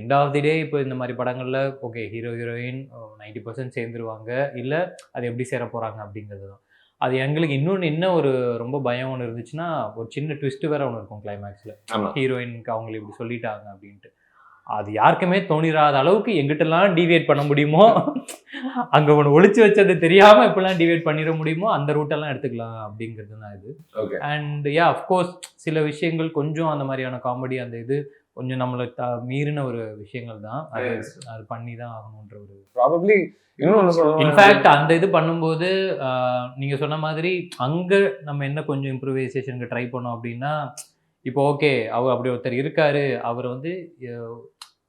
எண்ட் ஆஃப் தி டே இப்போ இந்த மாதிரி படங்களில் ஓகே ஹீரோ ஹீரோயின் 90% சேர்ந்துருவாங்க, இல்லை அது எப்படி சேர போகிறாங்க அப்படிங்கிறது தான். அது எங்களுக்கு இன்னொன்று என்ன ஒரு ரொம்ப பயம் ஒன்று இருந்துச்சுன்னா, ஒரு சின்ன ட்விஸ்ட் வேற ஒன்று இருக்கும் கிளைமேக்ஸில், ஹீரோயினுக்கு அவங்களை இப்படி சொல்லிட்டாங்க அப்படின்ட்டு. அது யாருக்குமே தோணிடாத அளவுக்கு எங்கிட்டலாம் டிவியேட் பண்ண முடியுமோ, அங்கே ஒன்று ஒழிச்சு வச்சது தெரியாமல் எப்படிலாம் டிவியேட் பண்ணிட முடியுமோ அந்த ரூட்டெல்லாம் எடுத்துக்கலாம் அப்படிங்கிறது தான் இது. அண்ட் அஃப்கோர்ஸ் சில விஷயங்கள் கொஞ்சம் அந்த மாதிரியான காமெடி அந்த இது கொஞ்சம் நம்மளை மீறின ஒரு விஷயங்கள் தான். அது பண்ணி தான் ஆகணுன்ற ஒரு ப்ராபப்ளி. இன்ஃபேக்ட் அந்த இது பண்ணும்போது நீங்க சொன்ன மாதிரி அங்க நம்ம என்ன கொஞ்சம் இம்ப்ரூவைசேஷனுக்கு ட்ரை பண்ணோம் அப்படின்னா, இப்போ ஓகே அவர் அப்படி ஒருத்தர் இருக்காரு, அவர் வந்து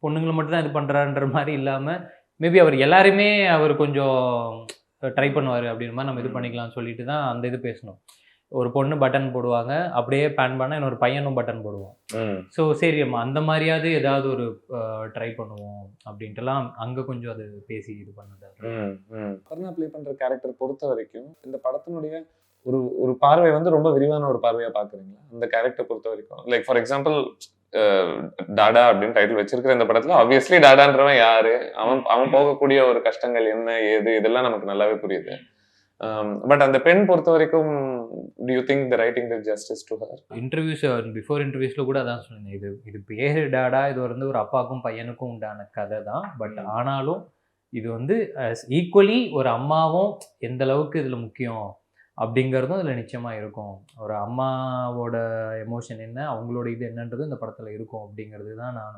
பொண்ணுங்களை மட்டும் தான் இது பண்றாருன்ற மாதிரி இல்லாம மேபி அவர் எல்லாருமே அவர் கொஞ்சம் ட்ரை பண்ணுவாரு அப்படின்ற மாதிரி நம்ம இது பண்ணிக்கலாம்னு சொல்லிட்டு தான் அந்த இது பேசணும். ஒரு பொண்ணு பட்டன் போடுவாங்க, அப்படியே பேன் பண்ணா இன்னொரு பையனும் பட்டன் போடுவோம். ஸோ சரி நம்ம அந்த மாதிரியாவது ஏதாவது ஒரு ட்ரை பண்ணுவோம் அப்படின்ட்டுலாம் அங்கே கொஞ்சம் அது பேசி இது பண்ணது. பர்ணா ப்ளே பண்ற கேரக்டர் பொறுத்த வரைக்கும் இந்த படத்தினுடைய ஒரு ஒரு பார்வை வந்து ரொம்ப விரிவான ஒரு பார்வையா பாக்குறீங்களா அந்த கேரக்டர் பொறுத்த வரைக்கும்? லைக் ஃபார் எக்ஸாம்பிள் டாடா அப்படின்னு டைட்டில் வச்சிருக்கிற இந்த படத்துல ஆப்வியஸ்லி டாடான்றவன் யாரு, அவன் போகக்கூடிய ஒரு கஷ்டங்கள் என்ன ஏது இதெல்லாம் நமக்கு நல்லாவே புரியுது. பட் அந்த பெண் பொறுத்த வரைக்கும் do you think the writing did justice to her? Interviews before இன்டர்வியூஸ்ல கூட அதான் சொன்னேன், இது பேரு டாடா, இது வந்து ஒரு அப்பாவுக்கும் பையனுக்கும் உண்டான கதை தான். பட் ஆனாலும் இது வந்து ஈக்குவலி ஒரு அம்மாவும் எந்த அளவுக்கு இதுல முக்கியம் அப்படிங்கிறதும் இதுல நிச்சயமா இருக்கும். ஒரு அம்மாவோட எமோஷன் என்ன, அவங்களோட இது என்னன்றது இந்த படத்துல இருக்கும் அப்படிங்கிறது தான் நான்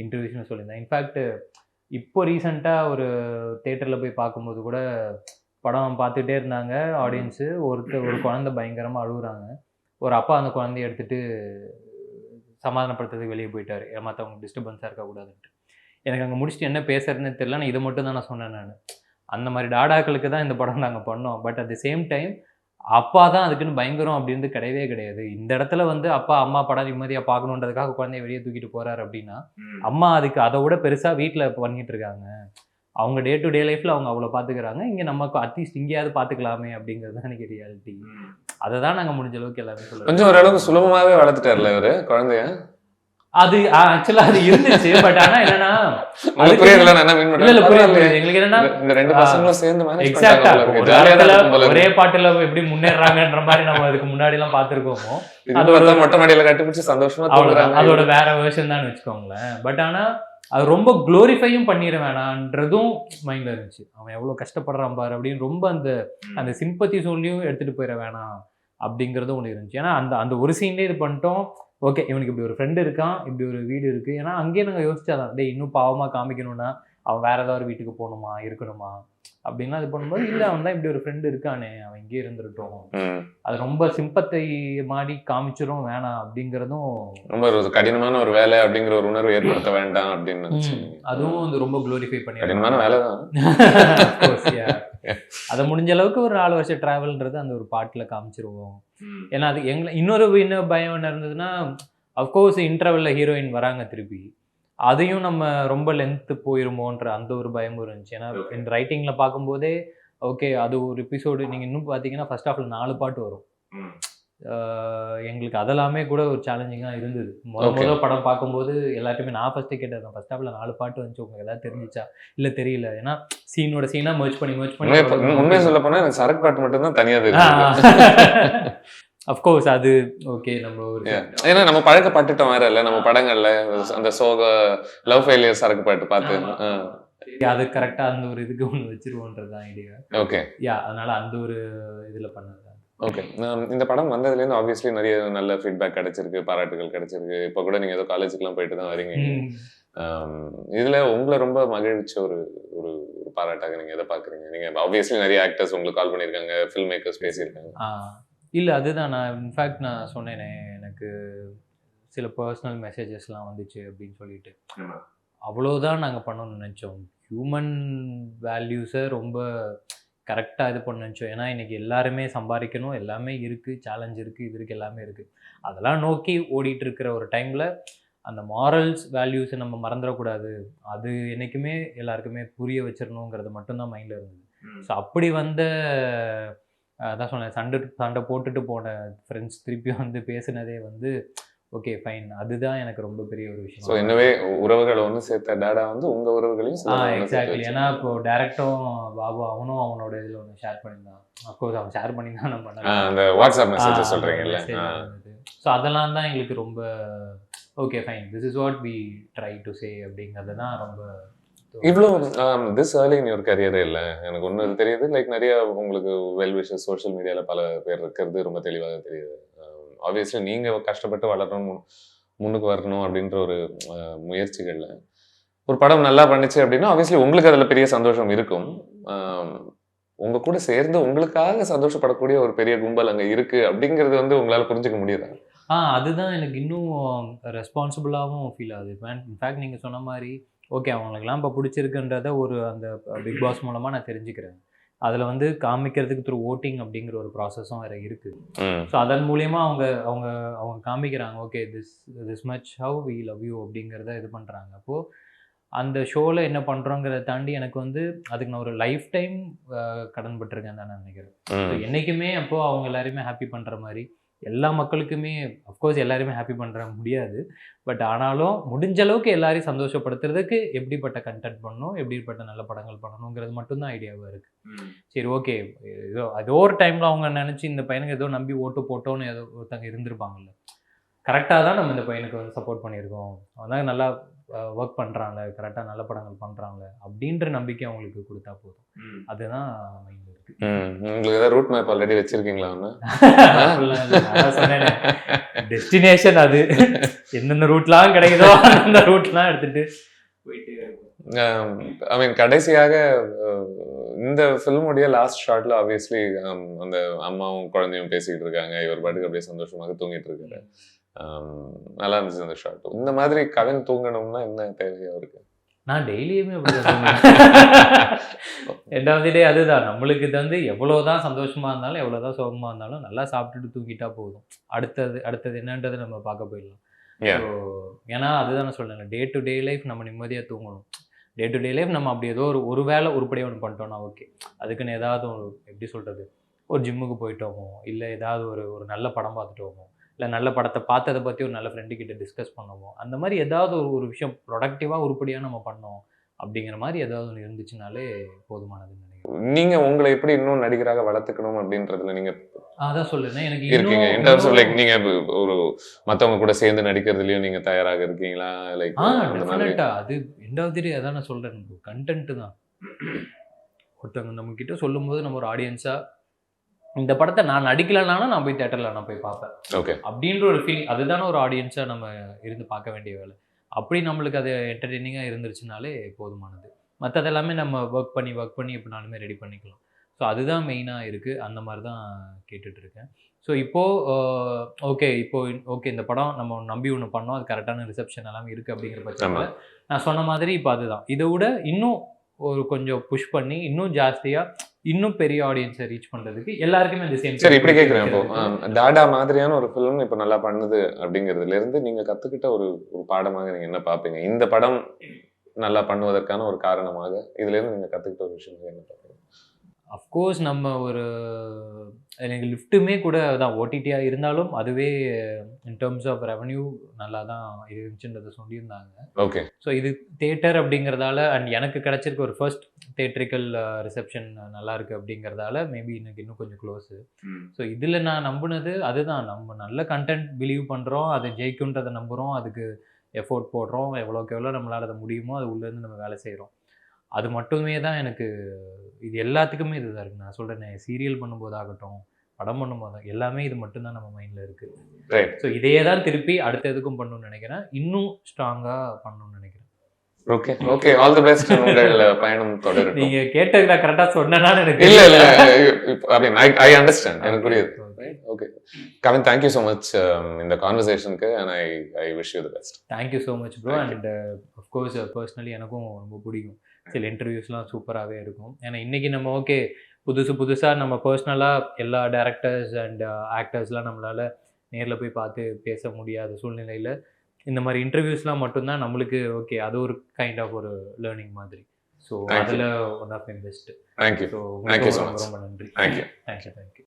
இன்டர்வியூஸ்னு சொல்லியிருந்தேன். இன்ஃபேக்ட் இப்போ ரீசெண்டாக ஒரு தேட்டரில் போய் பார்க்கும்போது கூட படம் பார்த்துட்டே இருந்தாங்க ஆடியன்ஸு, ஒரு குழந்தை பயங்கரமாக அழுகுறாங்க. ஒரு அப்பா அந்த குழந்தைய எடுத்துகிட்டு சமாதானப்படுத்துறதுக்கு வெளியே போயிட்டார், மற்றவங்க டிஸ்டர்பன்ஸாக இருக்கக்கூடாதுன்ட்டு. எனக்கு அங்கே முடிச்சுட்டு என்ன பேசுறதுன்னு தெரியல, நான் இதை மட்டும் தான் நான் சொன்னேன். நான் அந்த மாதிரி டாடாக்களுக்கு தான் இந்த படம் நாங்கள் பண்ணோம். But at the same time அப்பா தான் அதுக்குன்னு பயங்கரம் அப்படின்னு கிடையவே கிடையாது. இந்த இடத்துல வந்து அப்பா அம்மா படம் நிம்மதியா பார்க்கணுன்றதுக்காக குழந்தைய வெளியே தூக்கிட்டு போறாரு அப்படின்னா, அம்மா அதுக்கு அதை விட பெருசா வீட்ல பண்ணிட்டு இருக்காங்க. அவங்க டே டு டே லைஃப்ல அவங்க அவ்வளோ பார்த்துக்கிறாங்க. இங்க நமக்கு அட்லீஸ்ட் இங்கேயாவது பார்த்துக்கலாமே அப்படிங்கிறது தான் எனக்கு ரியாலிட்டி. அதை தான் நாங்க முடிஞ்ச அளவுக்கு எல்லாமே சொல்லுவோம். கொஞ்சம் ஓரளவுக்கு சுலபமாவே வளர்த்துட்டார்ல இவரு குழந்தைய. அது ஆக்சுவலா அது இருந்துச்சு. பட் ஆனா என்னன்னா உங்களுக்கு புரியல நான் என்ன மீன் இல்ல இல்ல பண்றேன். புரியுது. எங்களுக்கு என்னன்னா இந்த ரெண்டு பசங்களும் சேர்ந்து மேனேஜ் எக்ஸாக்ட்டா பண்றாங்க. ஒரு ஜாலியா தான் இடத்துல இருக்கும் போல ஒரே இருக்கு. பாட்டுல எப்படி முன்னேறாங்கன்ற மாதிரி நம்ம அதுக்கு முன்னாடி எல்லாம் பார்த்திருக்கோமோ. இது பார்த்தா மொட்டை மாடியில கட்டிப்பிடிச்சு சந்தோஷமா அவ்வளவுதான். தூங்குறாங்க. அதோட வேற வெர்ஷன் தான் வச்சுக்கோங்களேன். பட் ஆனா அது ரொம்ப குளோரிஃபையும் பண்ணிட வேணான்றதும் மைண்ட்ல இருந்துச்சு. அவன் எவ்வளவு கஷ்டப்படுறான் பாரு அப்படின்னு ரொம்ப அந்த சிம்பத்தி சொல்லியும் எடுத்துட்டு போயிட வேணாம் அப்படிங்கறதும் ஒண்ணு இருந்துச்சு. ஏன்னா அந்த ஒரு சீன்லேயே இது பண்ணிட்டோம். ஓகே, இவனுக்கு இப்படி ஒரு ஃப்ரெண்டு இருக்கான், இப்படி ஒரு வீடு இருக்கு. ஏன்னா அங்கேயே நாங்கள் யோசிச்சாதான் டே இன்னும் பாவமா காமிக்கணும்னா அவன் வேற ஏதாவது வீட்டுக்கு போகணுமா இருக்கணுமா அப்படின்லாம் இது பண்ணும்போது இல்லை, அவன் தான் இப்படி ஒரு ஃப்ரெண்டு இருக்கானே, அவன் இங்கே இருந்துருட்டோம். அது ரொம்ப சிம்பத்தை மாடி காமிச்சிரும் வேணாம் அப்படிங்கிறதும் ரொம்ப ஒரு கடினமான ஒரு வேலை அப்படிங்கிற ஒரு உணர்வு ஏற்படுத்த வேண்டாம் அப்படின்னு அதுவும் வந்து ரொம்ப குளோரிஃபை பண்ணி கடினமான வேலை தான். அதை முடிஞ்ச அளவுக்கு ஒரு 4 வருஷம் டிராவல்ன்றது அந்த ஒரு பாட்டுல காமிச்சிருவோம். ஏன்னா அது இன்னொரு பயம் என்ன இருந்ததுன்னா, அஃப்கோர்ஸ் இன்டர்வெல்ல ஹீரோயின் வராங்க திருப்பி, அதையும் நம்ம ரொம்ப லென்த் போயிருமோன்ற அந்த ஒரு பயமும் இருந்துச்சு. ஏன்னா இந்த ரைட்டிங்ல பார்க்கும்போதே ஓகே, அது ஒரு எபிசோடு நீங்க இன்னும் பார்த்தீங்கன்னா ஃபர்ஸ்ட் ஹாஃப்ல 4 பாட்டு வரும். எங்களுக்கு அதெல்லாமே கூட ஒரு சேலஞ்சிங்காக இருந்தது. முதல் படம் பார்க்கும்போது எல்லாத்தையுமே நான் ஃபர்ஸ்ட்டு கேட்டேன், ஃபர்ஸ்ட் ஹாஃப்ல 4 பாட்டு வந்துச்சு, உங்களுக்கு ஏதாவது தெரிஞ்சிச்சா? இல்லை தெரியல. ஏன்னா சீனோட சீனா மர்ஜ் பண்ணி உண்மையை சொல்ல போனா எனக்கு சரக்கு பாட்டு மட்டும் தான் தனியாக தெரியும். அஃப்கோர்ஸ் அது ஓகே, நம்ம ஏன்னா நம்ம பழக்கப்பட்டுட்டோம் வேற இல்லை, நம்ம படங்கள்ல அந்த சோக லவ் ஃபெயிலியர் சரக்கு பாட்டு பார்த்து அது கரெக்டா அந்த ஒரு இதுக்கு ஒன்று வச்சிருவோன்றதுதான் ஐடியா. ஓகே, அதனால அந்த ஒரு இதுல பண்ணது. ஓகே, இந்த படம் வந்ததுலேருந்து ஆப்வியஸ்லி நிறைய நல்ல ஃபீட்பேக் கிடைச்சிருக்கு, பாராட்டுகள் கிடைச்சிருக்கு. இப்போ கூட நீங்கள் ஏதோ காலேஜுக்குலாம் போயிட்டு தான் வரீங்க. இதில் உங்களை ரொம்ப மகிழ்ச்சி ஒரு ஒரு ஒரு பாராட்டாக நீங்கள் எதை பார்க்குறீங்க? நீங்கள் ஆப்வியஸ்லி நிறைய ஆக்டர்ஸ் உங்களுக்கு கால் பண்ணியிருக்காங்க, ஃபில்ம் மேக்கர்ஸ் பேசியிருக்காங்க. இல்லை அதுதான் நான் இன்ஃபேக்ட் நான் சொன்னேனே, எனக்கு சில பர்சனல் மெசேஜஸ்லாம் வந்துச்சு அப்படின்னு சொல்லிட்டு. அவ்வளோதான் நாங்கள் பண்ணணும்னு நினச்சோம். ஹியூமன் வேல்யூஸை ரொம்ப கரெக்டாக இது பண்ண நினச்சோம். ஏன்னா இன்றைக்கி எல்லாருமே சம்பாதிக்கணும், எல்லாமே இருக்குது, சேலஞ்ச் இருக்குது, இது இருக்குது, எல்லாமே இருக்குது. அதெல்லாம் நோக்கி ஓடிட்டு இருக்கிற ஒரு டைமில் அந்த மாரல்ஸ் வேல்யூஸை நம்ம மறந்துடக்கூடாது. அது என்றைக்குமே எல்லாருக்குமே புரிய வச்சிடணுங்கிறது மட்டும்தான் மைண்டில் இருந்தது. ஸோ அப்படி வந்த அதான் சொன்னேன், சண்டை போட்டுட்டு போன ஃப்ரெண்ட்ஸ் திருப்பி வந்து பேசுனதே வந்து ஓகே ஃபைன், அதுதான் எனக்கு ரொம்ப பெரிய ஒரு விஷயம். ஸோ என்னவே உறவுகளை ஒன்று சேர்த்த டேடா வந்து உங்கள் உறவுகளையும் எக்ஸாக்ட்லி. ஏன்னா இப்போ டேரக்டும் பாபு அவனும் அவனோட இதில் ஒன்று ஷேர் பண்ணியிருந்தான். அஃப்கோர்ஸ் அவன் ஷேர் பண்ணி தான் நம்ம அந்த வாட்ஸ்அப் மெசேஜ் சொல்கிறீங்கல்ல. ஸோ அதெல்லாம் தான் எங்களுக்கு ரொம்ப okay fine, this is what we try to say அப்படிங்கிறது தான் ரொம்ப. இவ்வளோ திஸ் ஏர்லி இன் யுவர் கரியரே இல்லை, எனக்கு ஒன்று தெரியுது. லைக் நிறைய உங்களுக்கு வெல் விஷஸ் சோஷியல் மீடியாவில் பல பேர் இருக்கிறது ரொம்ப தெளிவாக தெரியுது. ஆப்வியஸ்லி நீங்கள் கஷ்டப்பட்டு வளரணும், முன்னுக்கு வரணும் அப்படின்ற ஒரு முயற்சிகளில் ஒரு படம் நல்லா பண்ணிச்சு அப்படின்னா ஆப்வியஸ்லி உங்களுக்கு அதில் பெரிய சந்தோஷம் இருக்கும். உங்கள் கூட சேர்ந்து உங்களுக்காக சந்தோஷப்படக்கூடிய ஒரு பெரிய கும்பல் அங்கே இருக்குது அப்படிங்கிறது வந்து உங்களால் புரிஞ்சுக்க முடியுதா? அதுதான் எனக்கு இன்னும் ரெஸ்பான்சிபிளாகவும் ஃபீல் ஆகுது. இன்ஃபேக்ட் நீங்கள் சொன்ன மாதிரி ஓகே, அவங்களுக்குலாம் இப்போ பிடிச்சிருக்குன்றத ஒரு அந்த பிக் பாஸ் மூலமாக நான் தெரிஞ்சுக்கிறேன். அதில் வந்து காமிக்கிறதுக்கு த்ரூ ஓட்டிங் அப்படிங்கிற ஒரு ப்ராசஸும் வேறு இருக்குது. ஸோ அதன் மூலயமா அவங்க அவங்க அவங்க காமிக்கிறாங்க okay this much how we love you அப்படிங்கிறத இது பண்ணுறாங்க. அப்போது அந்த ஷோவில் என்ன பண்ணுறோங்கிறத தாண்டி எனக்கு வந்து அதுக்கு நான் ஒரு லைஃப் டைம் கடன்பட்டுருக்கேன் தான் நான் நினைக்கிறேன். ஸோ என்றைக்குமே அப்போது அவங்க எல்லாருமே ஹாப்பி பண்ணுற மாதிரி எல்லா மக்களுக்குமே அஃப்கோர்ஸ் எல்லாருமே ஹாப்பி பண்ணுற முடியாது. பட் ஆனாலும் முடிஞ்ச அளவுக்கு எல்லாரையும் சந்தோஷப்படுத்துறதுக்கு எப்படிப்பட்ட கண்டென்ட் பண்ணணும், எப்படிப்பட்ட நல்ல படங்கள் பண்ணணுங்கிறது மட்டும்தான் ஐடியாவாக இருக்குது. சரி ஓகே, ஏதோ ஒரு டைமில் அவங்க நினச்சி இந்த பையனுக்கு ஏதோ நம்பி ஓட்டு போட்டோன்னு ஏதோ ஒருத்தங்க இருந்திருப்பாங்கல்ல, கரெக்டாக தான் நம்ம இந்த பையனுக்கு வந்து சப்போர்ட் பண்ணியிருக்கோம், அவன் நல்லா ஒர்க் பண்ணுறாங்க, கரெக்டாக நல்ல படங்கள் பண்ணுறாங்க அப்படின்ற நம்பிக்கை அவங்களுக்கு கொடுத்தா போதும். அதுதான் மைண்டில் இருக்குது. உங்களுக்கு ஏதாவது ரூட் மேப் ஆல்ரெடி வச்சிருக்கீங்களா? சொன்னேன் டெஸ்டினேஷன், அது எந்தெந்த ரூட்லாம் கிடைக்குதோ அந்த ரூட்லாம் எடுத்துட்டு போயிட்டு. ஐ மீன் கடைசியாக இந்த ஃபில்முடைய லாஸ்ட் ஷாட்ல ஆப்வியஸ்லி அந்த அம்மாவும் குழந்தையும் பேசிக்கிட்டு இருக்காங்க, இவர் பாட்டுக்கு அப்படியே சந்தோஷமாக தூங்கிட்டு இருக்காரு. நல்லா இருந்துச்சு அந்த ஷாட். இந்த மாதிரி கவின் தூங்கணும்னா என்ன தேவையா இருக்கு? நான் டெய்லியுமே எண்ட் ஆஃப் தி டே அதுதான். நம்மளுக்கு இது வந்து எவ்வளோதான் சந்தோஷமா இருந்தாலும், எவ்வளோதான் சோகமா இருந்தாலும், நல்லா சாப்பிட்டுட்டு தூங்கிட்டா போதும். அடுத்தது என்னன்றத நம்ம பார்க்க போயிடலாம். Yeah. ஸோ ஏன்னா அதுதான் நான் சொல்றேன்ல, டே டு டே லைஃப் நம்ம நிம்மதியா தூங்கணும். டே டு டே லைஃப் நம்ம அப்படி ஏதோ ஒரு வேளை உருப்படியா ஒண்ணு பண்ணிட்டோம்னா ஓகே. அதுக்குன்னு ஏதாவது ஒரு எப்படி சொல்றது? ஒரு ஜிம்முக்கு போயிட்டோமோ, இல்ல ஏதாவது ஒரு ஒரு நல்ல படம் பார்த்துட்டோமோ, இல்ல நல்ல படத்த பார்த்தத பத்தி ஒரு நல்ல ஃப்ரெண்டு கிட்ட டிஸ்கஸ் பண்ணோமோ, அந்த மாரி ஏதாவது ஒரு விஷயம் ப்ரொடக்டிவா உருப்படியா நம்ம பண்ணோம். அப்படிங்கிற மாரி ஏதாவது ஒண்ணு இருந்துச்சுனாலே போதுமானதுன்னு நினைக்கிறேன். நீங்க உங்களை எப்படி இன்னும் நடிகராக வளர்த்துக்கணும் அப்படின்றதுல நீங்க அதான் சொல்றேனே எனக்கு இருக்கீங்க. இன்னும் இன் டர்ம்ஸ் ஆஃப் இன்னும் லைக் நீங்க ஒரு மத்தவங்க கூட சேர்ந்து நடிக்கிறதுலயும் நீங்க தயாராக இருக்கீங்களா? லைக் அந்த மாதிரி. டெஃபினட்டா. அது எண்ட் ஆஃப் தி டே அதான் நான் சொல்றேன். கன்டென்ட் தான். ஒருத்தவங்க நம்ம கிட்ட சொல்லும்போது நம்ம ஒரு ஆடியன்ஸா இந்த படத்த நான் நடிக்கலனாலும் நான் போய் தியேட்டர்ல நான் போய் பார்ப்பேன். ஓகே. அப்படின்ற ஒரு ஃபீலிங் அதுதானே ஒரு ஆடியன்ஸா நம்ம இருந்து பார்க்க வேண்டிய வேலை. அப்படி நம்மளுக்கு அது என்டர்டெய்னிங்கா இருந்துருச்சுனாலே போதுமானது. மத்தது எல்லாமே நம்ம ஒர்க் பண்ணி எப்படினாலுமே ரெடி பண்ணிக்கலாம். ஸோ அதுதான் மெயினா இருக்கு. அந்த மாரி தான் கேட்டுட்டு இருக்கேன். ஸோ இப்போ ஓகே இந்த படம் நம்ம நம்பி ஒண்ணு பண்ணோம். அது கரெக்டான ரிசப்ஷன் எல்லாமே இருக்கு அப்படிங்கிற ஆமா. பட்சத்துல நான் சொன்ன மாதிரி இப்போ அதுதான். இத விட இன்னும் ஒரு கொஞ்சம் புஷ் பண்ணி இன்னும் ஜாஸ்தியா இன்னும் பெரிய ஆடியன்ஸை ரீச் பண்றதுக்கு எல்லாருக்குமே அந்த சேம் சரி, இப்படி கேட்கிறேன். இப்போ டாடா மாதிரியான ஒரு ஃபிலிம் இப்போ நல்லா பண்ணுது அப்படிங்கிறதுல இருந்து நீங்க கத்துக்கிட்ட ஒரு ஒரு பாடமாக நீங்க என்ன பார்ப்பீங்க? இந்த படம் நல்லா பண்ணுவதற்கான ஒரு காரணமாக இதுல இருந்து நீங்க கத்துக்கிட்ட ஒரு விஷயம் என்ன பார்ப்பீங்க? அஃப்கோர்ஸ் நம்ம ஒரு எனக்கு லிஃப்ட்டுமே கூட அதான் ஓடிடியா இருந்தாலும் அதுவே இன் டர்ம்ஸ் ஆஃப் ரெவன்யூ நல்லா தான் இருந்துச்சுன்றதை சொல்லியிருந்தாங்க. ஓகே. ஸோ இது தியேட்டர் அப்படிங்கிறதால அண்ட் எனக்கு கிடைச்சிருக்க ஒரு ஃபர்ஸ்ட் தியேட்ரிக்கல் ரிசப்ஷன் நல்லா இருக்கு அப்படிங்கிறதால மேபி எனக்கு இன்னும் கொஞ்சம் க்ளோஸு. ஸோ இதில் நான் நம்பினது அதுதான். நம்ம நல்ல கண்டென்ட் பிலீவ் பண்ணுறோம், அது ஜெயிக்குன்றதை நம்புகிறோம், அதுக்கு எஃபோர்ட் போடுறோம், எவ்வளோக்கு எவ்வளோ நம்மளால் அது முடியுமோ அது உள்ளேருந்து நம்ம வேலை செய்கிறோம். அது மட்டுமே தான் எனக்கு இது எல்லாத்துக்குமே இதுதான் இருக்குது. நான் சொல்கிறேனே சீரியல் பண்ணும்போதாகட்டும், படம் பண்ணும்போது எல்லாமே இது மட்டும்தான் நம்ம மைண்டில் இருக்குது. ரைட். ஸோ இதையே தான் திருப்பி அடுத்த இதுக்கும் பண்ணணும்னு நினைக்கிறேன். இன்னும் ஸ்ட்ராங்காக பண்ணணும்னு நினைக்கிறேன். Okay. Okay. All the best. உங்கள் பயணம் தொடரட்டும். நீங்க கேட்டது நான் கரெக்டா சொன்னேனா எனக்கு இல்ல ஐ மீன் ஐ அண்டர்ஸ்டாண்ட். எனக்கு புரியுது. Okay. Kavin, thank you so much இந்த கான்வர்சேஷனுக்கு and I wish you the best. Thank you so much bro. And of course personally எனக்கும் ரொம்ப பிடிக்கும். சில இன்டர்வியூஸ்லாம் சூப்பராகவே இருக்கும். ஏன்னா இன்னைக்கு நம்ம புதுசா நம்ம பர்சனலாக எல்லா டேரக்டர்ஸ் அண்ட் ஆக்டர்ஸ்லாம் நம்மளால நேரில் போய் பார்த்து பேச முடியாத சூழ்நிலையில் இந்த மாதிரி இன்டர்வியூஸ்லாம் மட்டும்தான் நம்மளுக்கு ஓகே அது ஒரு கைண்ட் ஆஃப் ஒரு லேர்னிங் மாதிரி. ஸோ அதில் one of my best. Thank you. So Thank you so much. ரொம்ப நன்றி. Thank you. தேங்க்யூ.